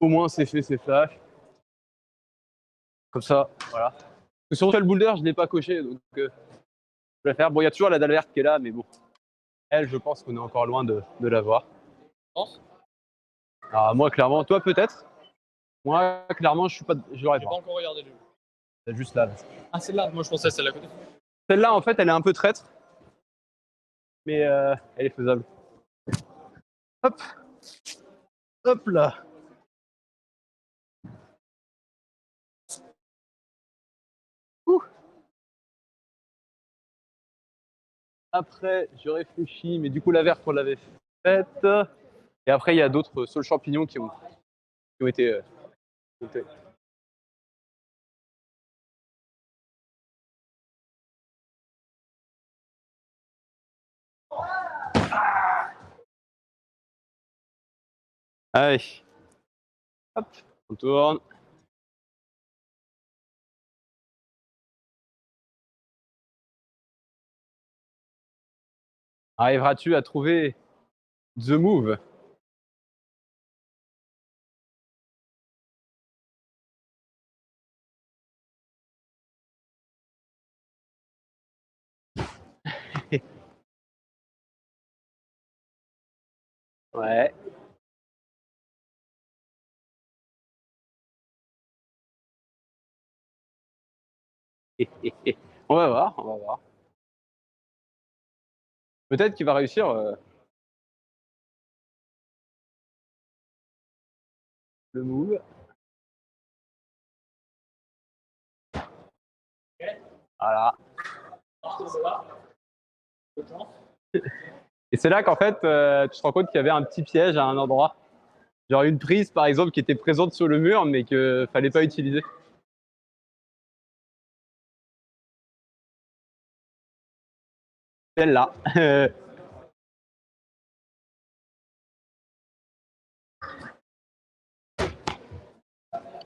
Au moins, c'est fait, c'est flash. Comme ça, voilà. Sur le boulder, je ne l'ai pas coché, donc je vais la faire. Bon, il y a toujours la dalle verte qui est là, mais bon. Elle, je pense qu'on est encore loin de l'avoir. Tu penses? Ah, moi, clairement, toi peut-être. Moi, clairement, je l'aurais J'ai pas. pas encore regardé le. C'est juste là. Ah, celle-là, moi je pensais celle-là à côté. Celle-là, en fait, elle est un peu traître, mais elle est faisable. Hop, hop là. Ouh. Après, je réfléchis, mais du coup, la verte, on l'avait faite. Et après, il y a d'autres saules champignons qui ont été montées. Allez. Hop, on tourne. Arriveras-tu à trouver The Move? Ouais. On va voir, on va voir. Peut-être qu'il va réussir le move. Voilà. Et c'est là qu'en fait, tu te rends compte qu'il y avait un petit piège à un endroit. Genre une prise, par exemple, qui était présente sur le mur, mais qu'il fallait pas utiliser. Celle-là.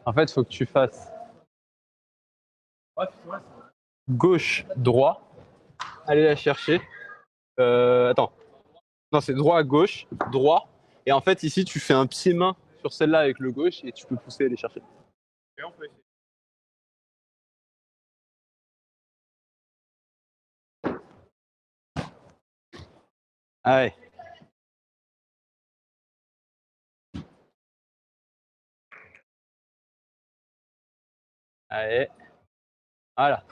En fait, il faut que tu fasses Gauche, droit. Allez la chercher. Attends. Non, c'est droit, gauche, droit. Et en fait, ici, tu fais un pied-main sur celle-là avec le gauche et tu peux pousser et aller chercher. Et on peut essayer. Ah ouais. Allez. Voilà.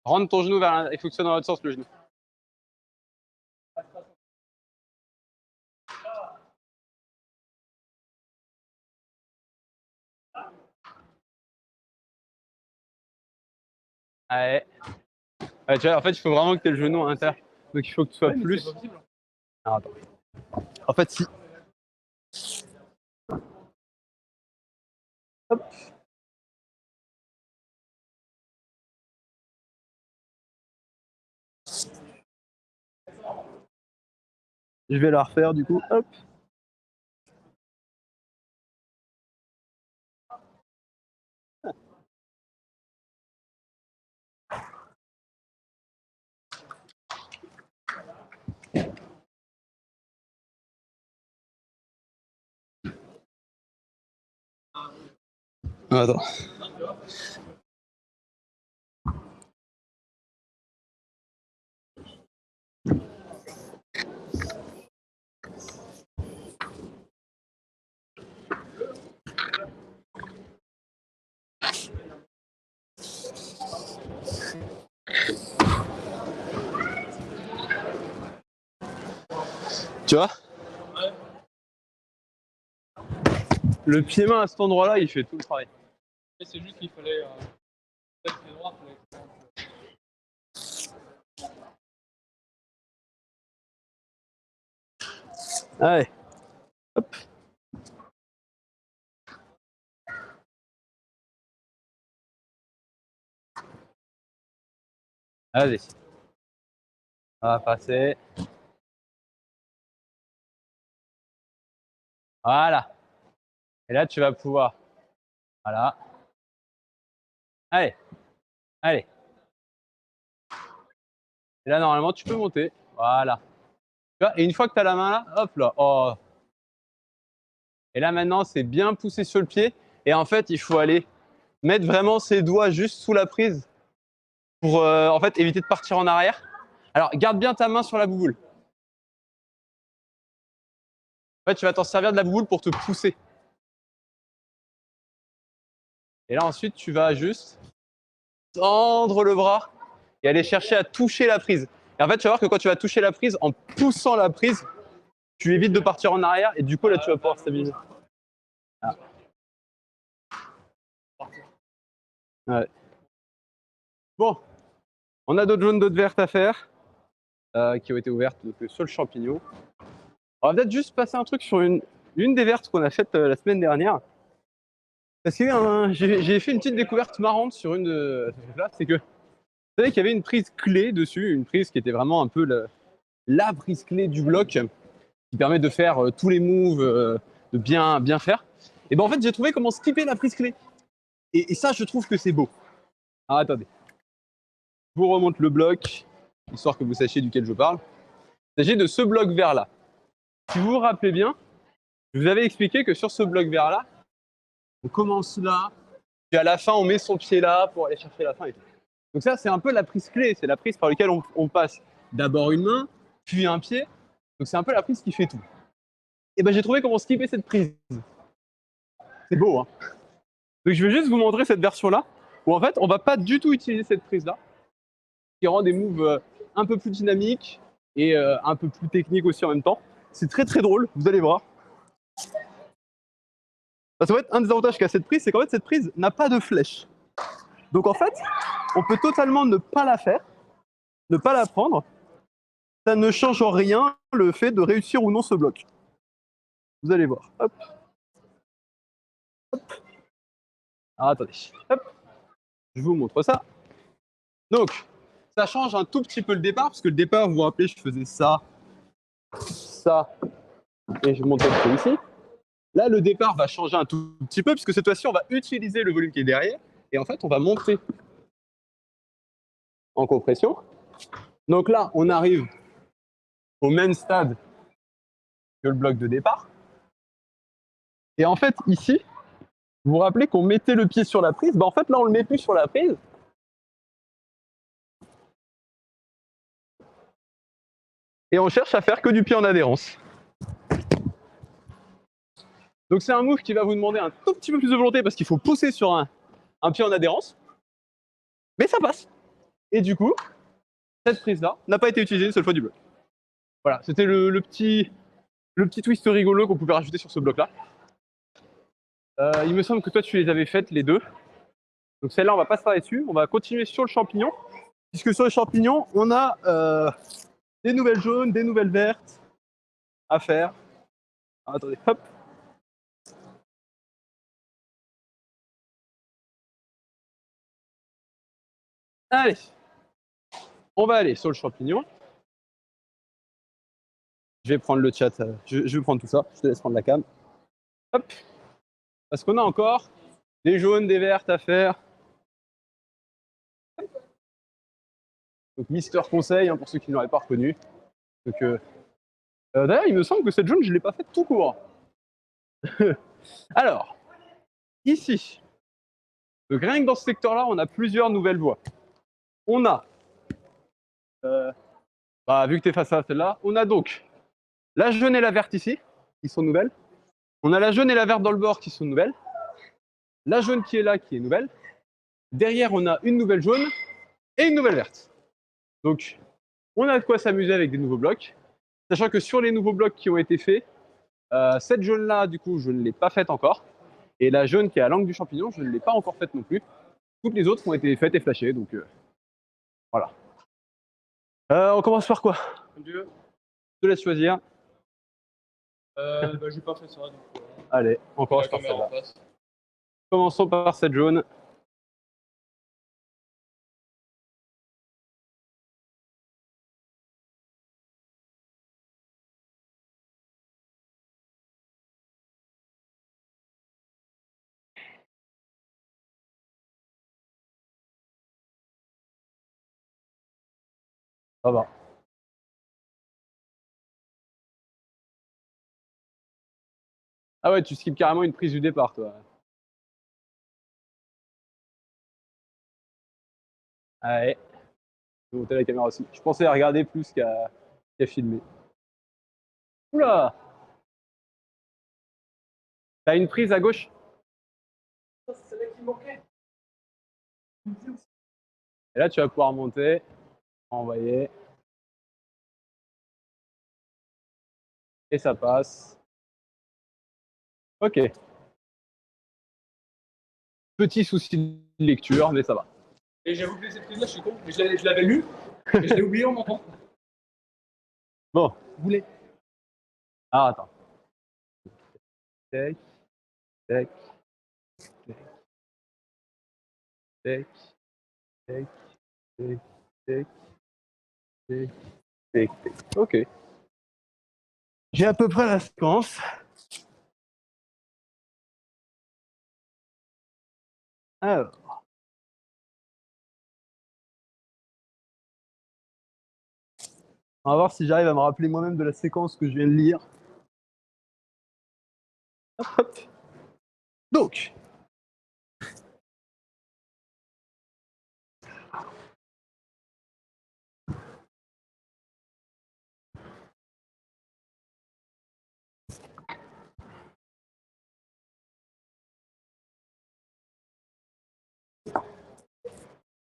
Rentre ton genou vers l'intérieur. Il faut que ce soit dans l'autre sens, le genou. Allez. Ouais, tu vois, en fait, il faut vraiment que tu aies le genou à l'intérieur. Donc, il faut que tu sois plus. Ah, attends. En fait, si. Hop. Je vais la refaire du coup. Hop. Attends. Tu vois? Le pied-main à cet endroit-là, il fait tout le travail. C'est juste qu'il fallait. Peut-être pied droit, Allez. Hop. Allez. On va passer. Voilà. Et là, tu vas pouvoir. Voilà. Allez. Allez. Et là, normalement, tu peux monter. Voilà. Tu vois, et une fois que tu as la main là, hop là. Oh. Et là, maintenant, c'est bien poussé sur le pied. Et en fait, il faut aller mettre vraiment ses doigts juste sous la prise pour en fait éviter de partir en arrière. Alors, garde bien ta main sur la bouboule. En fait, tu vas t'en servir de la bouboule pour te pousser. Et là, ensuite, tu vas juste tendre le bras et aller chercher à toucher la prise. Et en fait, tu vas voir que quand tu vas toucher la prise, en poussant la prise, tu évites de partir en arrière et du coup, là, tu vas pouvoir stabiliser. Ah. Ouais. Bon, on a d'autres jaunes, d'autres vertes à faire qui ont été ouvertes sur le champignon. On va peut-être juste passer un truc sur une des vertes qu'on a faites la semaine dernière. Parce que j'ai fait une petite découverte marrante sur une de ces là, c'est que vous savez qu'il y avait une prise clé dessus, une prise qui était vraiment un peu la prise clé du bloc qui permet de faire tous les moves, de bien faire. Et ben en fait, j'ai trouvé comment skipper la prise clé. Et ça, je trouve que c'est beau. Ah, attendez. Je vous remonte le bloc, histoire que vous sachiez duquel je parle. Il s'agit de ce bloc vert là. Si vous vous rappelez bien, je vous avais expliqué que sur ce bloc vert là, on commence là, puis à la fin, on met son pied là pour aller chercher la fin et tout. Donc ça, c'est un peu la prise clé, c'est la prise par laquelle on passe d'abord une main, puis un pied. Donc c'est un peu la prise qui fait tout. Et ben j'ai trouvé comment skipper cette prise. C'est beau, hein. Donc je vais juste vous montrer cette version-là, où en fait, on va pas du tout utiliser cette prise-là, qui rend des moves un peu plus dynamiques et un peu plus techniques aussi en même temps. C'est très très drôle, vous allez voir. Parce qu'en fait, un des avantages qu'a cette prise, c'est qu'en fait, cette prise n'a pas de flèche. Donc en fait, on peut totalement ne pas la faire, ne pas la prendre. Ça ne change en rien le fait de réussir ou non ce bloc. Vous allez voir. Hop. Hop. Alors attendez. Hop. Je vous montre ça. Donc, ça change un tout petit peu le départ, parce que le départ, vous vous rappelez, je faisais ça, ça, et je montais le ici. Là, le départ va changer un tout petit peu, puisque cette fois-ci, on va utiliser le volume qui est derrière, Et en fait, on va monter en compression. Donc là, on arrive au même stade que le bloc de départ. Et en fait, ici, vous vous rappelez qu'on mettait le pied sur la prise. En fait, là, on le met plus sur la prise. Et on cherche à faire que du pied en adhérence. Donc c'est un move qui va vous demander un tout petit peu plus de volonté parce qu'il faut pousser sur un pied en adhérence. Mais ça passe. Et du coup, cette prise-là n'a pas été utilisée une seule fois du bloc. Voilà, c'était le petit twist rigolo qu'on pouvait rajouter sur ce bloc-là. Il me semble que toi, tu les avais faites les deux. Donc celle-là, on va pas s'arrêter dessus. On va continuer sur le champignon. Puisque sur le champignon, on a des nouvelles jaunes, des nouvelles vertes à faire. Alors, attendez, hop. Allez, on va aller sur le champignon. Je vais prendre le chat, je vais prendre tout ça. Je te laisse prendre la cam. Hop. Parce qu'on a encore des jaunes, des vertes à faire. Donc Mister Conseil, hein, pour ceux qui ne l'auraient pas reconnu. Donc, d'ailleurs, il me semble que cette jaune, je ne l'ai pas faite tout court. Alors, ici, donc rien que dans ce secteur-là, on a plusieurs nouvelles voies. On a, vu que tu es face à celle-là, on a donc la jaune et la verte ici, qui sont nouvelles. On a la jaune et la verte dans le bord qui sont nouvelles. La jaune qui est là, qui est nouvelle. Derrière, on a une nouvelle jaune et une nouvelle verte. Donc, on a de quoi s'amuser avec des nouveaux blocs. Sachant que sur les nouveaux blocs qui ont été faits, cette jaune-là, du coup, je ne l'ai pas faite encore. Et la jaune qui est à l'angle du champignon, je ne l'ai pas encore faite non plus. Toutes les autres ont été faites et flashées, donc voilà. On commence par quoi? Je te laisse choisir. j'ai pas fait ça. Donc, Allez, on commence par celle-là. Commençons par cette jaune. Ça va. Ah ouais, tu skippes carrément une prise du départ, toi. Allez. Je vais monter la caméra aussi. Je pensais à regarder plus qu'à filmer. Oula! T'as une prise à gauche? C'est celle-là qui manquait. Et là, tu vas pouvoir monter, envoyer. Et ça passe. Ok. Petit souci de lecture, mais ça va. Et j'ai oublié cette prise-là, je suis con. Mais je l'avais lu, mais je l'ai oublié en montant. Bon. Vous voulez? Ah, attends. Tac, tac, tac, tac, tac, tac, tac, tac, tac, tac. Ok. J'ai à peu près la séquence. Alors. On va voir si j'arrive à me rappeler moi-même de la séquence que je viens de lire. Hop, hop. Donc.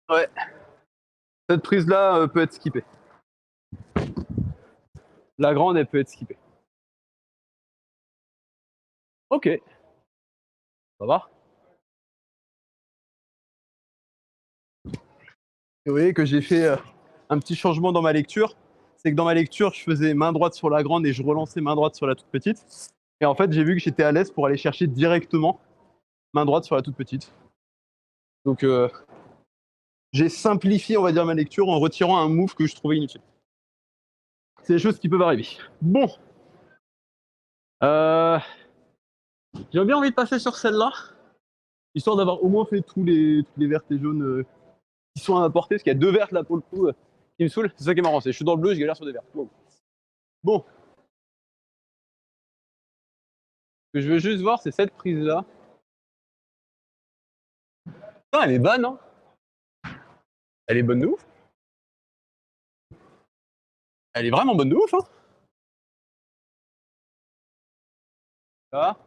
Ouais. Cette prise-là peut être skippée. La grande, elle peut être skippée. Ok. Ça va. Et vous voyez que j'ai fait un petit changement dans ma lecture. C'est que dans ma lecture, je faisais main droite sur la grande et je relançais main droite sur la toute petite. Et en fait, j'ai vu que j'étais à l'aise pour aller chercher directement main droite sur la toute petite. Donc, j'ai simplifié, on va dire, ma lecture en retirant un move que je trouvais inutile. C'est des choses qui peuvent arriver. Bon. J'ai bien envie de passer sur celle-là. Histoire d'avoir au moins fait tous les vertes et jaunes qui sont à apporter, parce qu'il y a 2 vertes là pour le coup qui me saoulent. C'est ça qui est marrant, je suis dans le bleu, je galère sur des vertes. Wow. Bon. Ce que je veux juste voir, c'est cette prise là. Ah, elle est bonne, hein. Elle est bonne de ouf. Elle est vraiment bonne de ouf, hein. Là.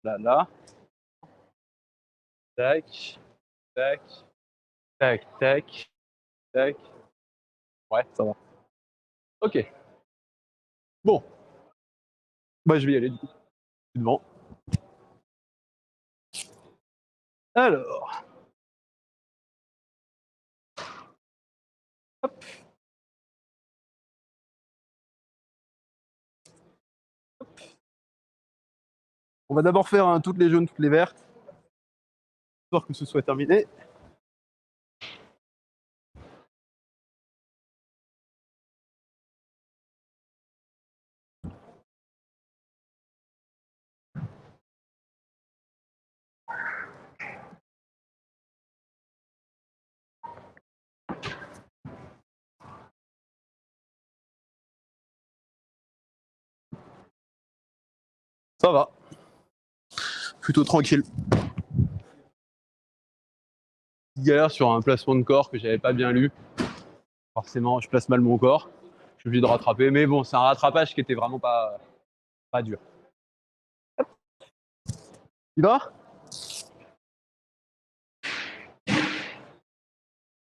Là. Tac. Tac. Tac. Tac. Tac. Ouais, ça va. Ok. Bon. Bah, je vais y aller du coup. Je suis devant. Alors. Hop. On va d'abord faire toutes les jaunes, toutes les vertes, histoire que ce soit terminé. Ça va. Plutôt tranquille. Galère sur un placement de corps que j'avais pas bien lu. Forcément, je place mal mon corps. Je suis obligé de rattraper. Mais bon, c'est un rattrapage qui était vraiment pas dur. Il va?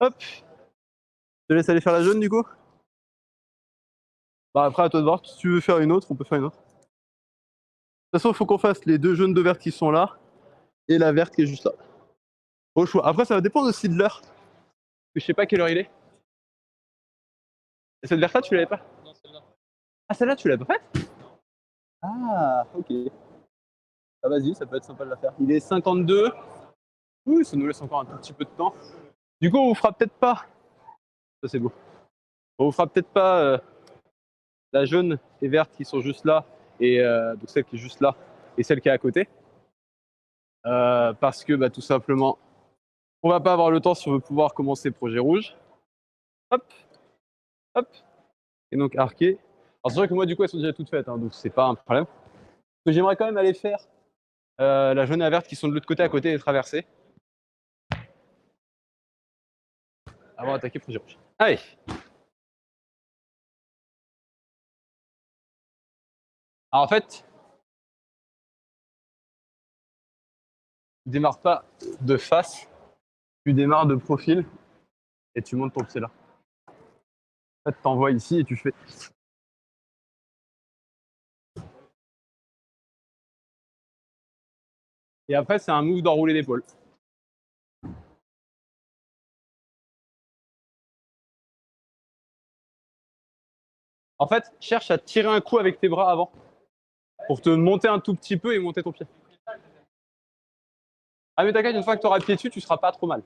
Hop. Je te laisse aller faire la jaune du coup. Bah après à toi de voir, si tu veux faire une autre, on peut faire une autre. De toute façon, il faut qu'on fasse les 2 jaunes, 2 vertes qui sont là, et la verte qui est juste là. Au choix. Après, ça va dépendre aussi de l'heure. Je sais pas quelle heure il est. Et cette verte là, tu l'avais pas? Non, celle-là. Ah, celle-là, tu l'avais pas faite? Ah, ok. Ah, vas-y, ça peut être sympa de la faire. Il est 52. Oui, ça nous laisse encore un tout petit peu de temps. Du coup, on vous fera peut-être pas. Ça, c'est beau. On vous fera peut-être pas la jaune et verte qui sont juste là, et donc celle qui est juste là, et celle qui est à côté. Parce que bah, tout simplement, on va pas avoir le temps si on veut pouvoir commencer projet rouge. Hop, hop. Et donc arqué. Alors c'est vrai que moi, du coup, elles sont déjà toutes faites, hein, donc c'est pas un problème. Ce que j'aimerais quand même aller faire, la jaune et la verte qui sont de l'autre côté, à côté des traversées. Avant d'attaquer projet rouge. Allez. Alors en fait, tu démarres pas de face, tu démarres de profil et tu montes ton pied là. En fait, t'envoies ici et tu fais. Et après, c'est un move d'enrouler l'épaule. En fait, cherche à tirer un coup avec tes bras avant pour te monter un tout petit peu et monter ton pied. Ah mais t'inquiète, une fois que tu auras le pied dessus, tu seras pas trop mal.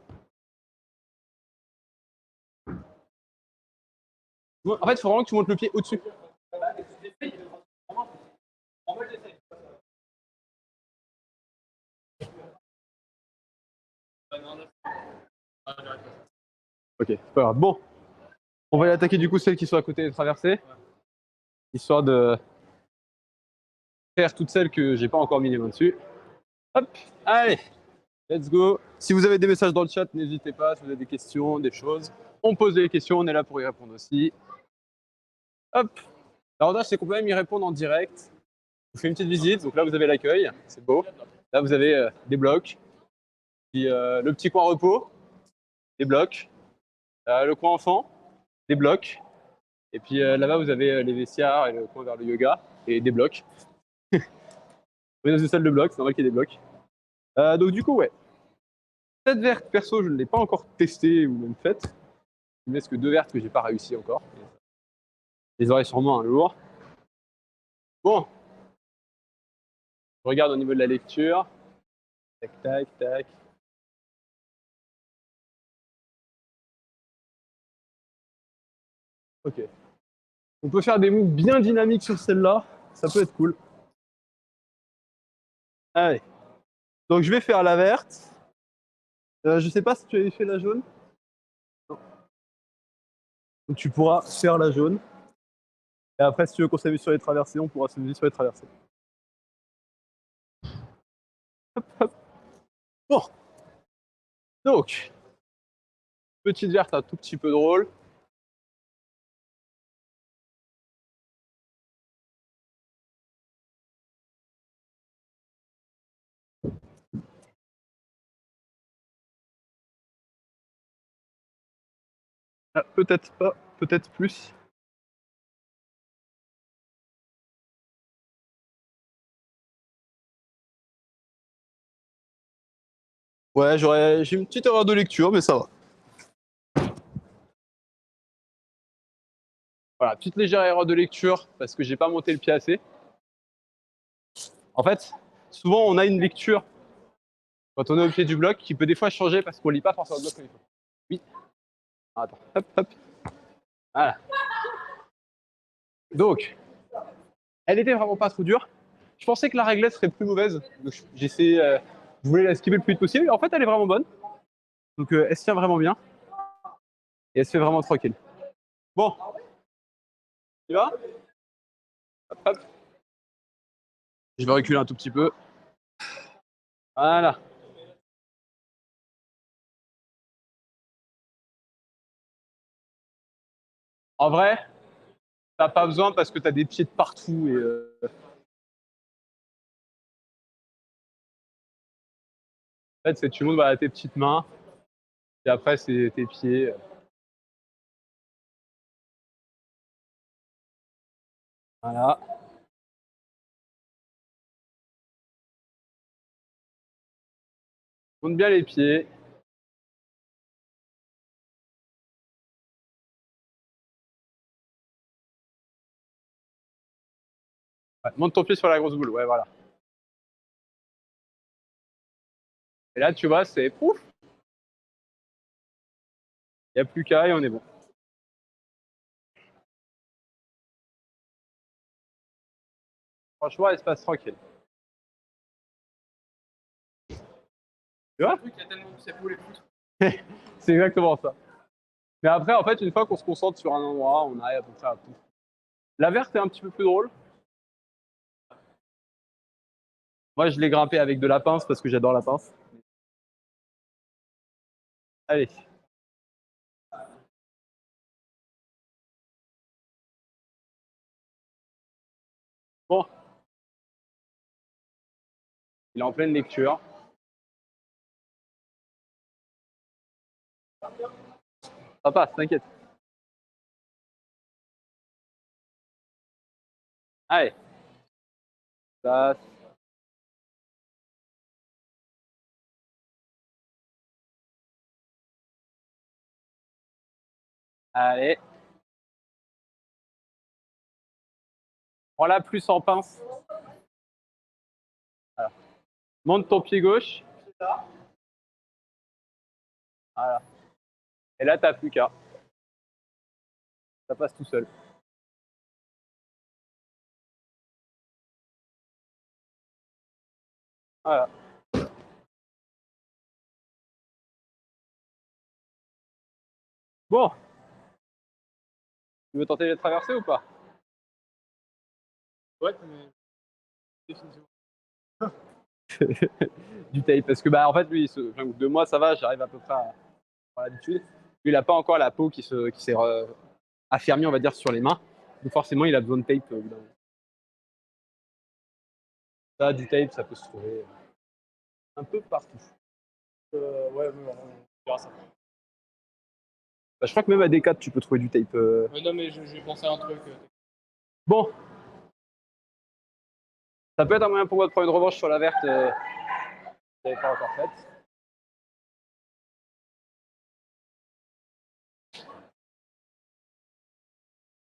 En fait, il faut vraiment que tu montes le pied au-dessus. Ok, c'est pas grave. Bon, on va y attaquer du coup celles qui sont à côté des traversées, histoire de faire toutes celles que j'ai pas encore mis les mains dessus. Hop, allez, let's go. Si vous avez des messages dans le chat, n'hésitez pas. Si vous avez des questions, des choses, on pose des questions, on est là pour y répondre aussi. Hop. L'avantage, c'est qu'on peut même y répondre en direct. Je vous fais une petite visite. Donc là, vous avez l'accueil, c'est beau. Là, vous avez des blocs. Puis le petit coin repos, des blocs. Le coin enfant, des blocs. Et puis là-bas, vous avez les vestiaires et le coin vers le yoga et des blocs. On est dans une salle de blocs, c'est normal qu'il y ait des blocs. Donc du coup, ouais. Cette verte, perso, je ne l'ai pas encore testée ou même faite. Il ne reste que 2 vertes que j'ai pas réussi encore. Je les aurai sûrement un jour. Bon. Je regarde au niveau de la lecture. Tac, tac, tac. Ok. On peut faire des moves bien dynamiques sur celle-là. Ça peut être cool. Allez. Donc je vais faire la verte. Je sais pas si tu avais fait la jaune. Donc tu pourras faire la jaune. Et après, si tu veux qu'on s'amuse sur les traversées, on pourra s'amuser sur les traversées. Hop, hop. Bon. Donc, petite verte un tout petit peu drôle. Ah, peut-être pas, peut-être plus. Ouais, j'ai une petite erreur de lecture, mais ça va. Voilà, petite légère erreur de lecture parce que j'ai pas monté le pied assez. En fait, souvent on a une lecture quand on est au pied du bloc qui peut des fois changer parce qu'on lit pas forcément le bloc comme il faut. Oui. Attends, hop, hop. Voilà. Donc, elle était vraiment pas trop dure. Je pensais que la réglette serait plus mauvaise. Donc j'ai essayé, je voulais la esquiver le plus vite possible. En fait, elle est vraiment bonne. Donc elle se tient vraiment bien. Et elle se fait vraiment tranquille. Bon, tu vas? Hop, hop. Je vais reculer un tout petit peu. Voilà. En vrai, t'as pas besoin parce que t'as des pieds de partout et en fait, c'est tu montes tes petites mains et après c'est tes pieds. Voilà. Monte bien les pieds. Ouais, monte ton pied sur la grosse boule. Ouais, voilà. Et là, tu vois, c'est pouf. Il n'y a plus qu'à et on est bon. Franchement, espace tranquille. Tu vois? Le truc, il y a tellement de c'est beau les poutres. C'est exactement ça. Mais après, en fait, une fois qu'on se concentre sur un endroit, on arrive à peu près à tout. La verte est un petit peu plus drôle. Moi, je l'ai grimpé avec de la pince parce que j'adore la pince. Allez. Bon, il est en pleine lecture. Ça passe, t'inquiète. Allez. Ça, allez. Prends-la plus en pince. Voilà. Monte ton pied gauche. Voilà. Et là, t'as plus qu'à. Ça passe tout seul. Voilà. Bon, tu veux tenter de traverser ou pas? Ouais, mais définitivement. Du tape. Parce que, bah, en fait, lui, enfin, 2 mois, ça va, j'arrive à peu près à avoir l'habitude. Lui, il n'a pas encore la peau qui s'est affermie, on va dire, sur les mains. Donc, forcément, il a besoin de tape. Ça, du tape, ça peut se trouver un peu partout. Ouais, on verra ça. Bah, je crois que même à D4, tu peux trouver du tape. Mais non, mais j'ai pensé à un truc. Bon, ça peut être un moyen pour moi de prendre une revanche sur la verte. Je l'avais pas encore faite.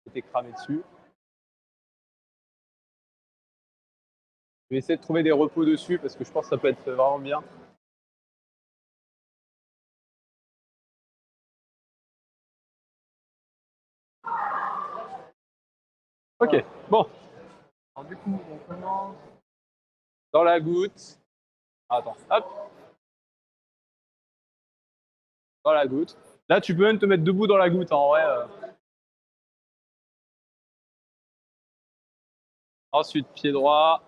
J'étais cramé dessus. Je vais essayer de trouver des repos dessus parce que je pense que ça peut être vraiment bien. Ok, bon, Alors, du coup, on commence. dans la goutte. Attends, hop, dans la goutte. Là, tu peux même te mettre debout dans la goutte, hein, en vrai. Ensuite, pied droit.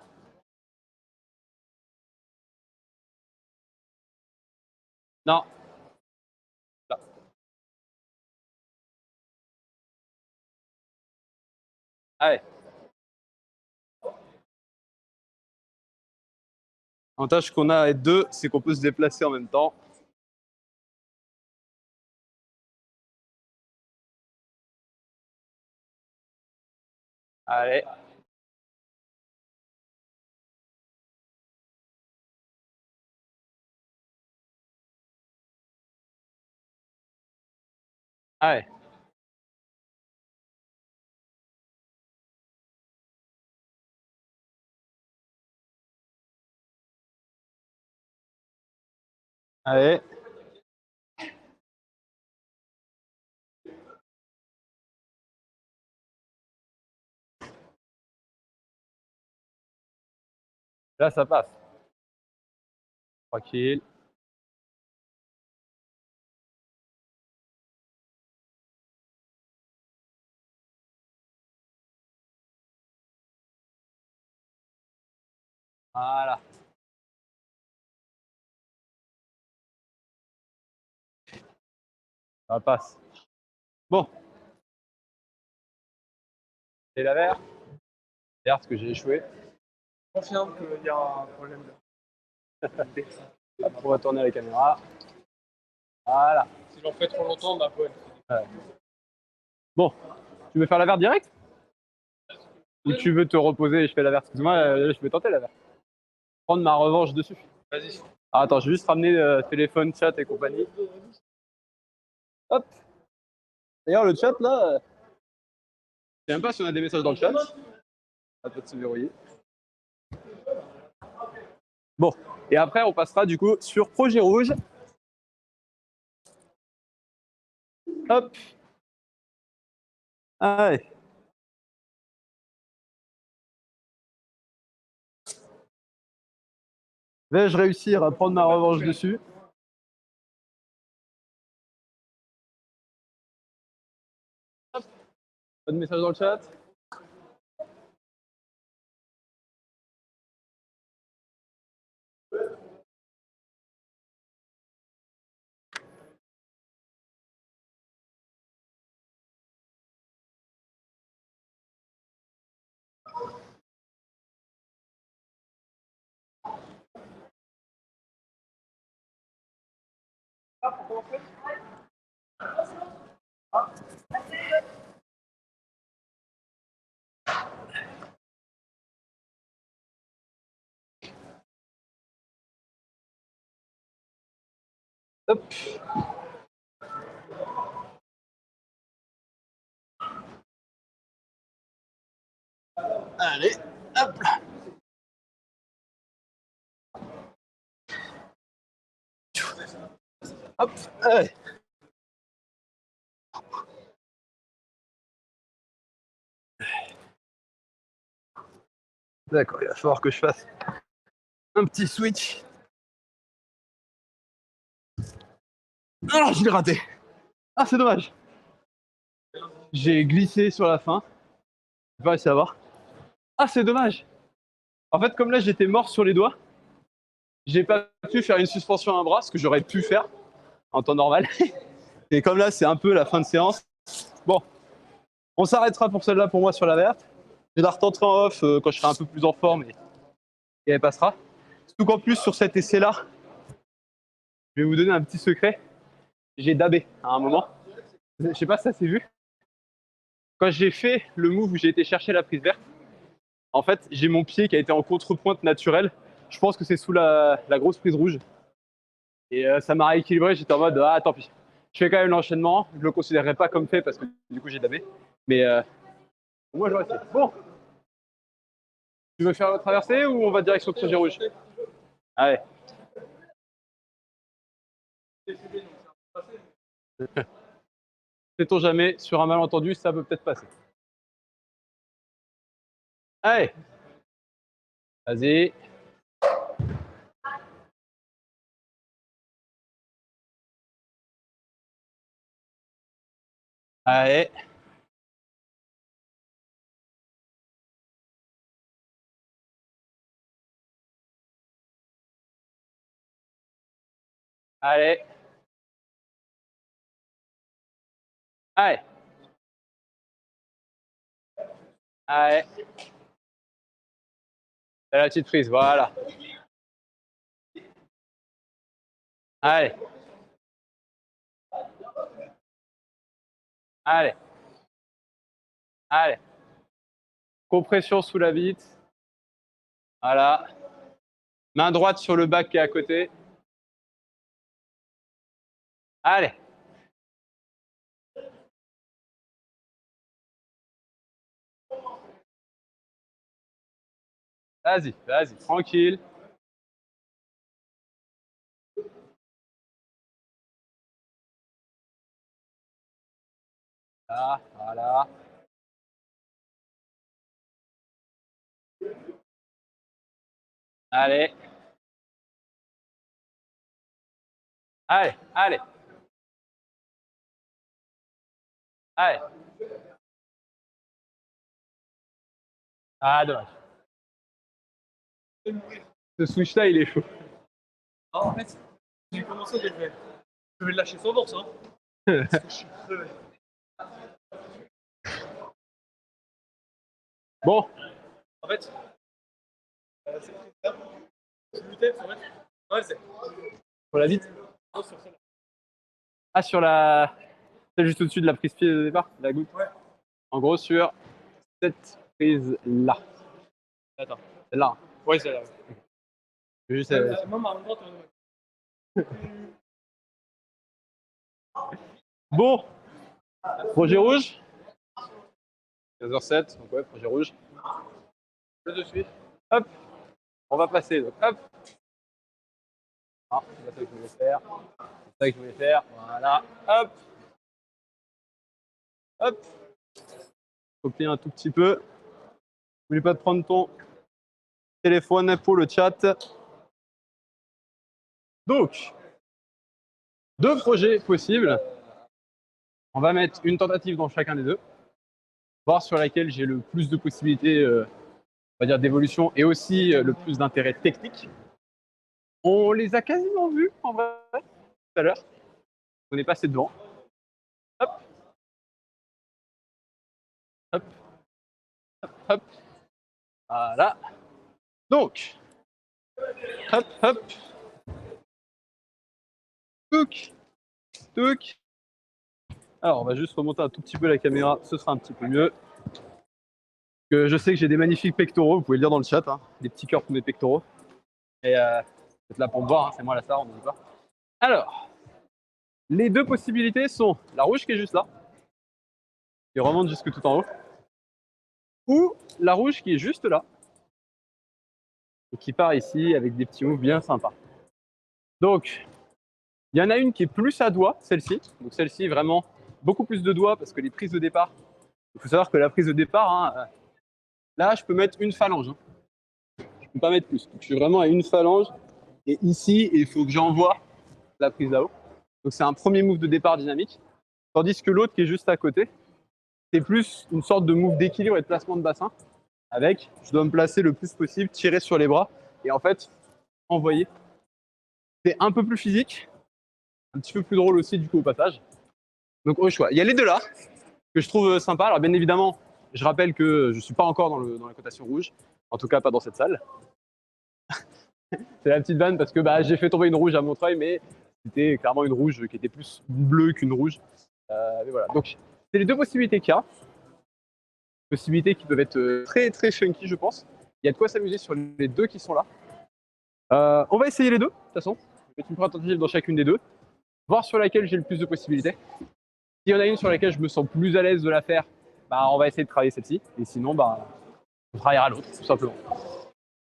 Non. Là. Allez. L'avantage qu'on a à être deux, c'est qu'on peut se déplacer en même temps. Allez. Allez. Allez. Là, ça passe. Tranquille. Voilà. Ça passe. Bon. Et la verre. Regarde parce que j'ai échoué. Je confirme qu'il y a un problème de Hop, on va tourner la caméra. Voilà. Si j'en fais trop longtemps, ma poêle. Ouais. Bon, tu veux faire la verre direct? Ou tu veux te reposer et je fais la verre? Excuse-moi, je vais tenter la verre. Prendre ma revanche dessus. Vas-y. Ah, attends, je vais juste ramener téléphone, chat et compagnie. Hop. D'ailleurs, le chat là, je sais même pas si on a des messages dans le chat. Ça peut se verrouiller. Bon, et après, on passera du coup sur Projet Rouge. Hop. Allez. Vais-je réussir à prendre ma revanche dessus? Hop. Pas de message dans le chat. Hop. Allez, hop là. Hop, allez. D'accord, il va falloir que je fasse un petit switch. Ah, je l'ai raté. Ah, c'est dommage. J'ai glissé sur la fin. J'ai pas réussi à voir. Ah, c'est dommage. En fait, comme là, j'étais mort sur les doigts, j'ai pas pu faire une suspension à un bras, ce que j'aurais pu faire en temps normal. Et comme là, c'est un peu la fin de séance. Bon, on s'arrêtera pour celle-là pour moi sur la verte. Je la retenterai en off quand je serai un peu plus en forme et elle passera. Surtout qu'en plus, sur cet essai-là, je vais vous donner un petit secret. J'ai dabé à un moment. Je sais pas si ça s'est vu. Quand j'ai fait le move où j'ai été chercher la prise verte, en fait, j'ai mon pied qui a été en contre-pointe naturelle. Je pense que c'est sous la grosse prise rouge. Et ça m'a rééquilibré. J'étais en mode, ah, tant pis. Je fais quand même l'enchaînement. Je le considérerai pas comme fait parce que du coup, j'ai dabé. Mais moi, j'aurais essayé. Bon. Tu veux faire la traversée ou on va direction Projet Rouge? Allez. Sait-on jamais, sur un malentendu, ça peut peut-être passer. Allez. Vas-y. Allez. Allez. Allez. Allez. C'est la petite prise, voilà. Allez. Allez. Allez. Compression sous la bite. Voilà. Main droite sur le bac qui est à côté. Allez. Vas-y, vas-y, tranquille. Là, voilà. Allez. Allez, allez. Allez. Ah, dommage. Ce switch-là, il est chaud. Ah, en fait, j'ai commencé, j'ai fait. Je vais le lâcher sans force, hein. Parce que je suis crevé. Bon, En fait, c'est ça. Je luttais, en fait. Ouais, c'est. pour la bite. Non, sur celle-là. Ah, sur la. C'est juste au-dessus de la prise pied de départ, la goutte. Ouais. En gros, sur cette prise-là. Attends. Là. Ouais, celle-là. Juste. Moi, ma main droite, Bon, projet rouge. 15h07, donc ouais, projet rouge. le dessus. Hop, on va passer. Donc, hop. Ah, c'est pas ça que je voulais faire. C'est ça que je voulais faire. Voilà. Hop. Hop. Faut plier un tout petit peu. N'oublie pas de prendre ton téléphone pour le chat. Donc, deux projets possibles. On va mettre une tentative dans chacun des deux, voir sur laquelle j'ai le plus de possibilités, on va dire, d'évolution et aussi le plus d'intérêt technique. On les a quasiment vus en vrai tout à l'heure. On est passé devant. Hop. Hop. Hop. Hop. Voilà. Donc, hop, hop. Touc. Touc. Alors, on va juste remonter un tout petit peu la caméra, ce sera un petit peu mieux. Que je sais que j'ai des magnifiques pectoraux, vous pouvez le dire dans le chat, hein, des petits cœurs pour mes pectoraux. Et vous êtes là pour me voir, hein, c'est moi la star, on n'oublie pas. Alors, les deux possibilités sont la rouge qui est juste là, qui remonte jusque tout en haut, ou la rouge qui est juste là, et qui part ici avec des petits moves bien sympas. Donc, il y en a une qui est plus à doigts, celle-ci. Donc celle-ci, vraiment, beaucoup plus de doigts parce que les prises de départ, il faut savoir que la prise de départ, hein, là, je peux mettre une phalange. Hein. Je ne peux pas mettre plus. Donc, je suis vraiment à une phalange. Et ici, il faut que j'envoie la prise là-haut. Donc c'est un premier move de départ dynamique. Tandis que l'autre qui est juste à côté, c'est plus une sorte de move d'équilibre et de placement de bassin. Avec, je dois me placer le plus possible, tirer sur les bras. Et en fait, envoyer. C'est un peu plus physique. Un petit peu plus drôle aussi du coup au passage. Donc au choix. Il y a les deux là que je trouve sympa. Alors bien évidemment, je rappelle que je ne suis pas encore dans la cotation rouge. En tout cas pas dans cette salle. C'est la petite vanne parce que j'ai fait tomber une rouge à Montreuil, mais c'était clairement une rouge qui était plus bleue qu'une rouge. Mais voilà. Donc c'est les deux possibilités qu'il y a. Possibilités qui peuvent être très très funky je pense. Il y a de quoi s'amuser sur les deux qui sont là. On va essayer les deux de toute façon. Je vais être une tentative dans chacune des deux. Voir sur laquelle j'ai le plus de possibilités. S'il y en a une sur laquelle je me sens plus à l'aise de la faire, on va essayer de travailler celle-ci. Et sinon, on travaillera l'autre, tout simplement.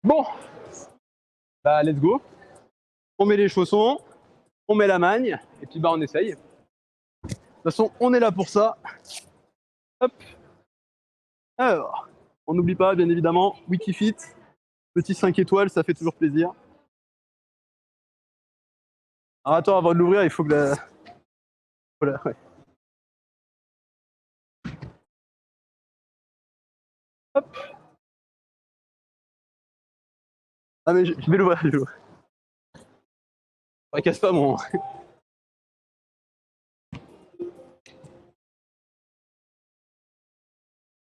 Bon, let's go. On met les chaussons, on met la magne, et puis on essaye. De toute façon, on est là pour ça. Hop. Alors, on n'oublie pas, bien évidemment, Wikifit. Petit 5 étoiles, ça fait toujours plaisir. Alors attends, avant de l'ouvrir, il faut que la... Voilà, ouais. Hop. Ah mais je vais l'ouvrir, je vais l'ouvrir. Casse pas mon...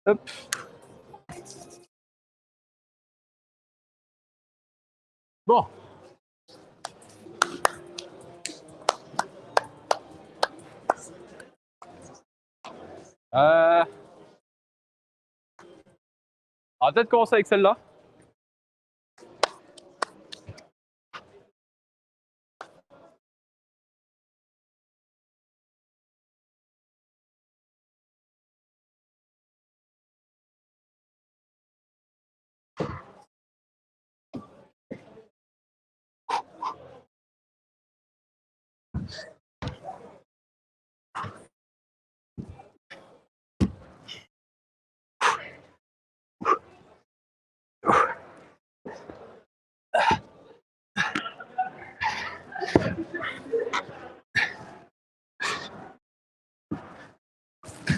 Hop. Bon. On va peut-être commencer avec celle-là.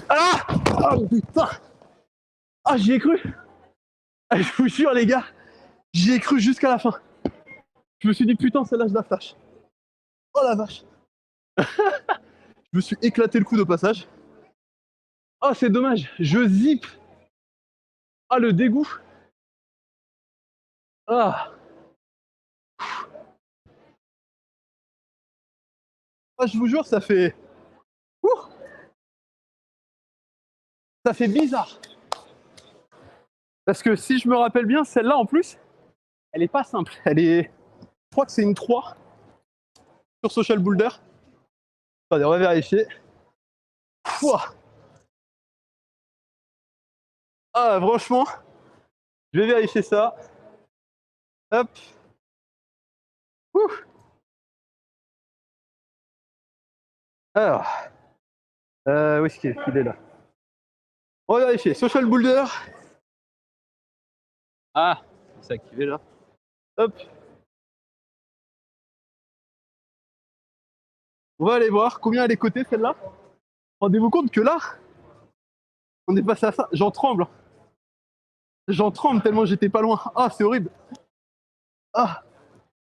Ah! Oh putain! Ah, j'y ai cru! Ah, je vous jure, les gars, j'y ai cru jusqu'à la fin. Je me suis dit, putain, celle-là, je la flash. Oh la vache! Je me suis éclaté le coude au passage. Oh, c'est dommage, je zip! Ah, le dégoût! Ah! Ah, je vous jure, ça fait. Ouh, ça fait bizarre. Parce que si je me rappelle bien, celle-là en plus, elle est pas simple. Elle est. Je crois que c'est une 3 sur Social Boulder. Attendez, on va vérifier. Pouah. Ah, franchement, je vais vérifier ça. Hop. Ouh. Alors, où est-ce qu'il est là? On va vérifier. Social Boulder. Ah, c'est activé là. Hop. On va aller voir combien elle est cotée celle-là. Rendez-vous compte que là, on est passé à ça. J'en tremble. J'en tremble tellement j'étais pas loin. Ah, c'est horrible. Ah.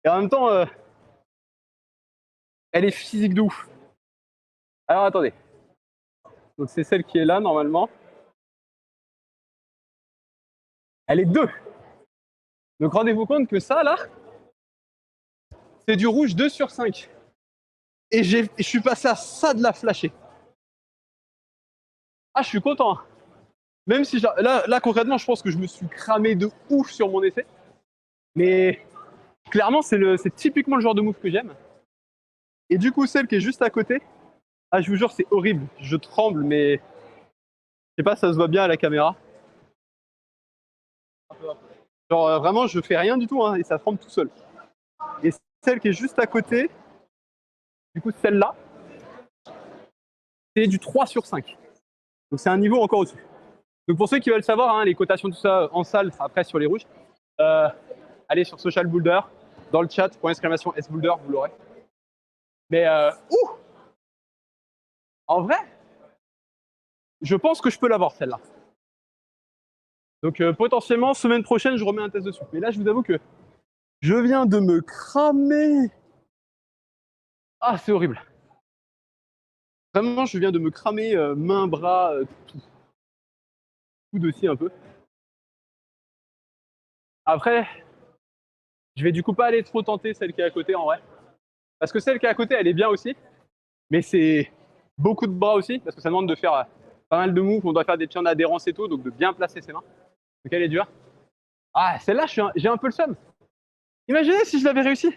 Et en même temps, elle est physique de ouf. Alors attendez. Donc c'est celle qui est là normalement. Elle est 2. Donc rendez-vous compte que ça là, c'est du rouge 2 sur 5. Et je suis passé à ça de la flasher. Ah, je suis content. Même si là concrètement, je pense que je me suis cramé de ouf sur mon essai. Mais clairement, c'est typiquement le genre de move que j'aime. Et du coup, celle qui est juste à côté, ah, je vous jure, c'est horrible. Je tremble, mais je sais pas, ça se voit bien à la caméra. Genre vraiment, je fais rien du tout, hein, et ça tremble tout seul. Et celle qui est juste à côté, du coup, celle-là, c'est du 3 sur 5. Donc c'est un niveau encore au-dessus. Donc pour ceux qui veulent savoir, hein, les cotations, tout ça en salle, après sur les rouges, allez sur Social Boulder, dans le chat, !SBoulder, vous l'aurez. Mais en vrai, je pense que je peux l'avoir celle-là. Donc potentiellement, semaine prochaine, je remets un test dessus. Mais là, je vous avoue que je viens de me cramer. Ah, c'est horrible. Vraiment, je viens de me cramer main, bras, tout. Coude aussi un peu. Après, je vais du coup pas aller trop tenter celle qui est à côté en vrai. Parce que celle qui est à côté, elle est bien aussi. Mais c'est beaucoup de bras aussi, parce que ça demande de faire pas mal de moves. On doit faire des pieds en adhérence et tout, donc de bien placer ses mains. Donc elle est dure. Ah, celle-là, j'ai un peu le seum. Imaginez si je l'avais réussi.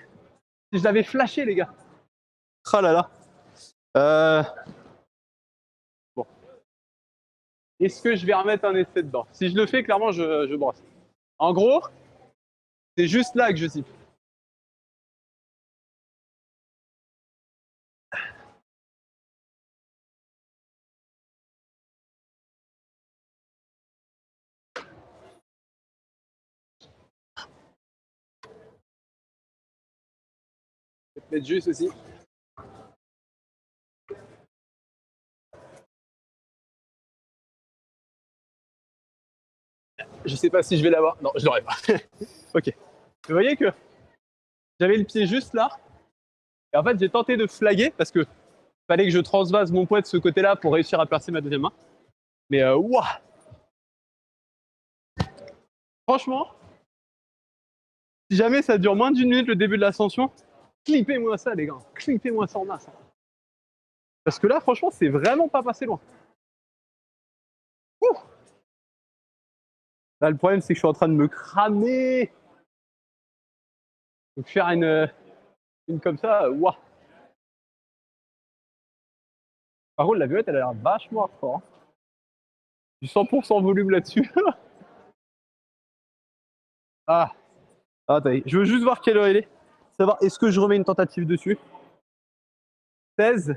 Si je l'avais flashé, les gars. Ah là là. Bon. Est-ce que je vais remettre un essai dedans? Si je le fais, clairement, je brosse. En gros, c'est juste là que je zip. Je vais te mettre juste aussi. Je sais pas si je vais l'avoir. Non, je l'aurai pas. Ok. Vous voyez que j'avais le pied juste là. Et en fait, j'ai tenté de flaguer parce que fallait que je transvase mon poids de ce côté-là pour réussir à percer ma deuxième main. Mais ouah. Franchement, si jamais ça dure moins d'une minute le début de l'ascension, clippez-moi ça, les gars. Clippez-moi ça en masse. Parce que là, franchement, c'est vraiment pas passé loin. Ouh. Là, le problème, c'est que je suis en train de me cramer. Donc, faire une comme ça, ouah. Par contre, la violette, elle a l'air vachement hardcore. Hein. Du 100% volume là-dessus. Ah. Attendez, je veux juste voir quelle heure il est. Savoir, est-ce que je remets une tentative dessus 16.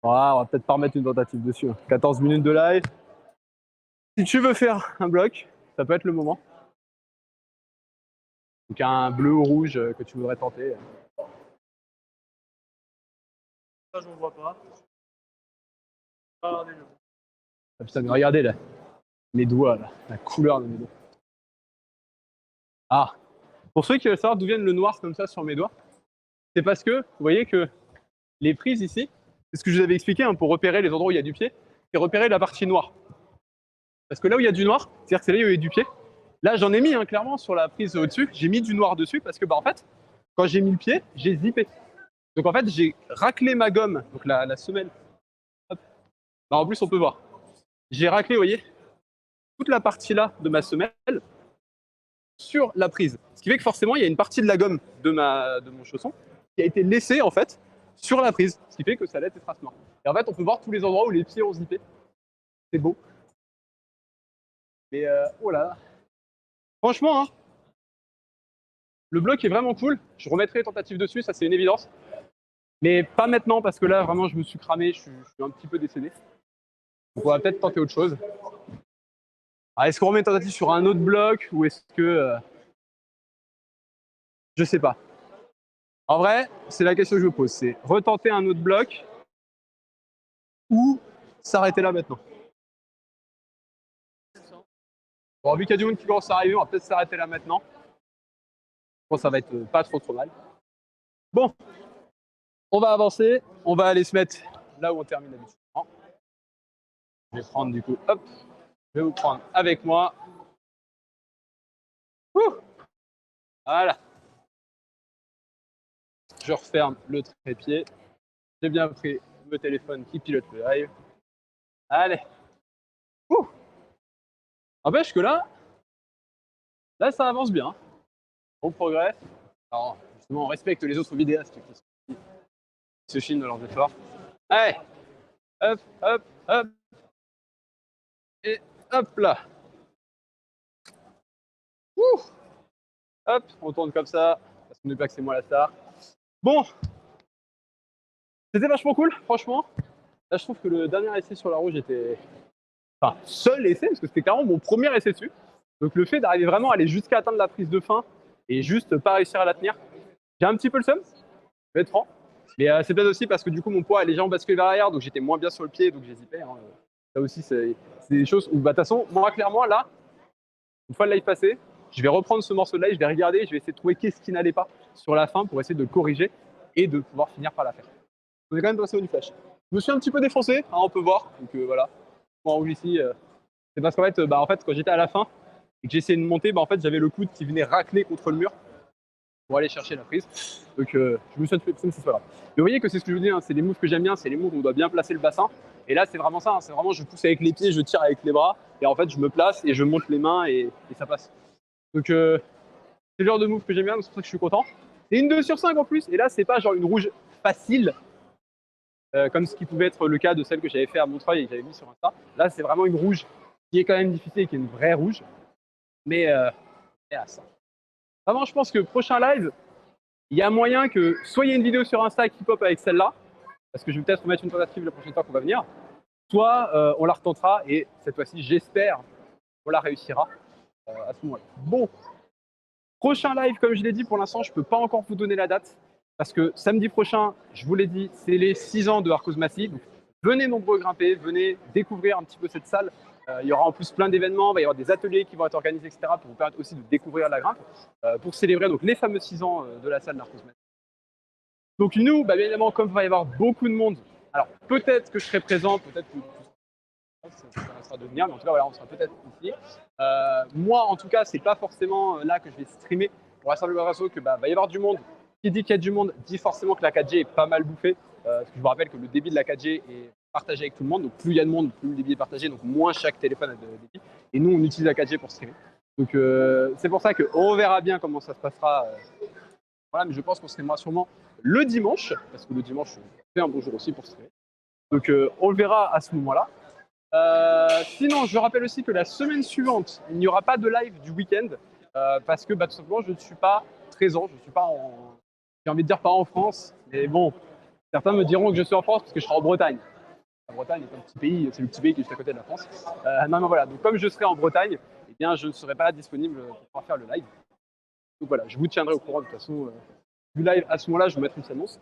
Ah, on va peut-être pas remettre une tentative dessus. 14 minutes de live. Si tu veux faire un bloc, ça peut être le moment. Donc un bleu ou rouge que tu voudrais tenter. Ça, je ne vois pas. Regardez-le. Ah, putain, mais regardez là. Mes doigts, là. La couleur de mes doigts. Ah. Pour ceux qui veulent savoir d'où vient le noir comme ça sur mes doigts, c'est parce que, vous voyez que les prises ici, c'est ce que je vous avais expliqué hein, pour repérer les endroits où il y a du pied, c'est repérer la partie noire. Parce que là où il y a du noir, c'est-à-dire que c'est là où il y a du pied. Là, j'en ai mis hein, clairement sur la prise au-dessus. J'ai mis du noir dessus parce que, bah, en fait, quand j'ai mis le pied, j'ai zippé. Donc, en fait, j'ai raclé ma gomme, donc la semelle. Hop. Bah, en plus, on peut voir. J'ai raclé, vous voyez, toute la partie là de ma semelle sur la prise. Ce qui fait que forcément, il y a une partie de la gomme de mon chausson qui a été laissée, en fait, sur la prise. Ce qui fait que ça laisse des traces noires. Et en fait, on peut voir tous les endroits où les pieds ont zippé. C'est beau. Mais oh là là. Franchement, hein, le bloc est vraiment cool. Je remettrai les tentatives dessus, ça c'est une évidence. Mais pas maintenant parce que là vraiment je me suis cramé, je suis un petit peu décédé. Donc on va peut-être tenter autre chose. Alors, est-ce qu'on remet une tentative sur un autre bloc ou est-ce que... je sais pas. En vrai, c'est la question que je me pose. C'est retenter un autre bloc ou s'arrêter là maintenant. Bon, vu qu'il y a du monde qui commence à arriver, on va peut-être s'arrêter là maintenant. Bon, ça va être pas trop mal. Bon, on va avancer. On va aller se mettre là où on termine habituellement. Je vais prendre du coup, hop, je vais vous prendre avec moi. Ouh, voilà. Je referme le trépied. J'ai bien pris le téléphone qui pilote le live. Allez. Ouh. N'empêche que là, ça avance bien. On progresse. Alors, justement, on respecte les autres vidéastes qui se filment de leurs efforts. Allez. Hop, hop, hop. Et hop là. Ouh. Hop, on tourne comme ça. Parce qu'on n'est pas que c'est moi la star. Bon. C'était vachement cool, franchement. Là, je trouve que le dernier essai sur la rouge était... Enfin, seul essai, parce que c'était clairement mon premier essai dessus. Donc le fait d'arriver vraiment à aller jusqu'à atteindre la prise de fin et juste pas réussir à la tenir, j'ai un petit peu le seum, je vais être franc. Mais c'est peut-être aussi parce que du coup mon poids a légèrement basculé vers l'arrière, donc j'étais moins bien sur le pied, donc j'hésitais. Hein. Ça aussi, c'est des choses où, bah, de toute façon, moi clairement, là, une fois le live passé, je vais reprendre ce morceau de live, je vais regarder, je vais essayer de trouver qu'est-ce qui n'allait pas sur la fin pour essayer de le corriger et de pouvoir finir par la faire. On est quand même passé au du flash. Je me suis un petit peu défoncé, hein, on peut voir, donc voilà. En rouge ici, c'est parce qu'en fait, quand j'étais à la fin et que j'essayais de monter, en fait, j'avais le coude qui venait racler contre le mur pour aller chercher la prise. Donc je me suis un petit peu défoncé, c'est pas grave. Mais vous voyez que c'est ce que je vous dis, hein, c'est les moves que j'aime bien, c'est les moves où on doit bien placer le bassin. Et là, c'est vraiment ça, hein, c'est vraiment je pousse avec les pieds, je tire avec les bras, et en fait, je me place et je monte les mains et ça passe. Donc c'est le genre de move que j'aime bien, donc c'est pour ça que je suis content. Et une 2 sur 5 en plus, et là, c'est pas genre une rouge facile, comme ce qui pouvait être le cas de celle que j'avais fait à Montreuil et que j'avais mis sur Insta. Là, c'est vraiment une rouge qui est quand même difficile, qui est une vraie rouge. Mais à ça. Vraiment, je pense que prochain live, il y a moyen que soit il y ait une vidéo sur Insta qui pop avec celle-là, parce que je vais peut-être remettre une tentative la prochaine fois qu'on va venir, soit on la retentera et cette fois-ci, j'espère qu'on la réussira à ce moment-là. Bon, prochain live, comme je l'ai dit, pour l'instant, je ne peux pas encore vous donner la date. Parce que samedi prochain, je vous l'ai dit, c'est les 6 ans de Arcos Massy. Donc, venez nombreux grimper, venez découvrir un petit peu cette salle Il y aura en plus plein d'événements, il va y avoir des ateliers qui vont être organisés, etc. pour vous permettre aussi de découvrir la grimpe, pour célébrer donc, les fameux 6 ans de la salle Narcos Magic. Donc nous, bien évidemment, comme il va y avoir beaucoup de monde, alors peut-être que je serai présent, peut-être que ça restera de venir, mais en tout cas, voilà, on sera peut-être ici. Moi, en tout cas, c'est pas forcément là que je vais streamer pour la simple raison que va y avoir du monde. Qui dit qu'il y a du monde dit forcément que la 4G est pas mal bouffée. Parce que je vous rappelle que le débit de la 4G est partagé avec tout le monde. Donc plus il y a de monde, plus le débit est partagé, donc moins chaque téléphone a de débit. Et nous, on utilise la 4G pour streamer. Donc c'est pour ça qu'on verra bien comment ça se passera. Voilà, mais je pense qu'on streamera sûrement le dimanche, parce que le dimanche, c'est un bon jour aussi pour streamer. Donc on le verra à ce moment-là. Sinon, je rappelle aussi que la semaine suivante, il n'y aura pas de live du week-end parce que tout simplement, je ne suis pas présent. Je ne suis pas j'ai envie de dire pas en France, mais bon, certains me diront que je suis en France parce que je serai en Bretagne. La Bretagne est un petit pays, c'est le petit pays qui est juste à côté de la France. Non, voilà. Donc, comme je serai en Bretagne, eh bien, je ne serai pas disponible pour pouvoir faire le live. Donc voilà, je vous tiendrai au courant de toute façon du live à ce moment-là. Je vous mettrai une petite annonce.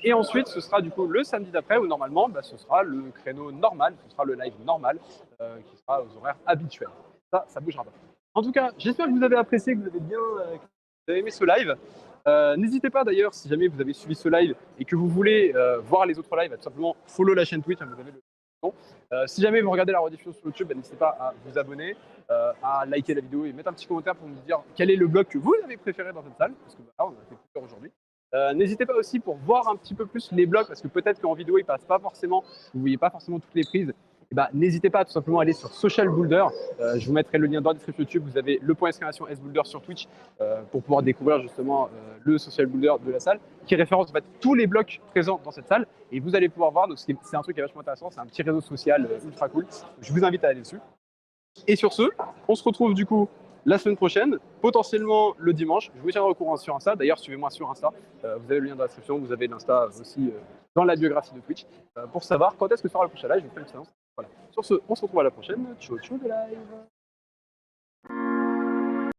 Et ensuite, ce sera du coup le samedi d'après où normalement, ce sera le créneau normal, ce sera le live normal qui sera aux horaires habituels. Ça bougera pas. En tout cas, j'espère que vous avez apprécié, que vous avez bien que vous avez aimé ce live. N'hésitez pas d'ailleurs, si jamais vous avez suivi ce live et que vous voulez voir les autres lives, tout simplement follow la chaîne Twitch, vous avez le si jamais vous regardez la rediffusion sur YouTube, n'hésitez pas à vous abonner, à liker la vidéo et mettre un petit commentaire pour nous dire quel est le blog que vous avez préféré dans cette salle, parce que on a fait plusieurs aujourd'hui. N'hésitez pas aussi pour voir un petit peu plus les blogs, parce que peut-être qu'en vidéo, ils passent pas forcément, vous voyez pas forcément toutes les prises. N'hésitez pas à tout simplement aller sur Social Boulder. Je vous mettrai le lien dans la description YouTube. Vous avez le point d'exclamation S-Boulder sur Twitch pour pouvoir découvrir justement le Social Boulder de la salle qui référence en fait, tous les blocs présents dans cette salle. Et vous allez pouvoir voir, donc c'est un truc qui est vachement intéressant, c'est un petit réseau social ultra cool. Je vous invite à aller dessus. Et sur ce, on se retrouve du coup la semaine prochaine, potentiellement le dimanche. Je vous tiendrai au courant sur Insta. D'ailleurs, suivez-moi sur Insta. Vous avez le lien dans la description. Vous avez l'Insta aussi dans la biographie de Twitch pour savoir quand est-ce que sera le prochain live. Je vous fais une petite annonce. Voilà. Sur ce, on se retrouve à la prochaine. Ciao, ciao de live.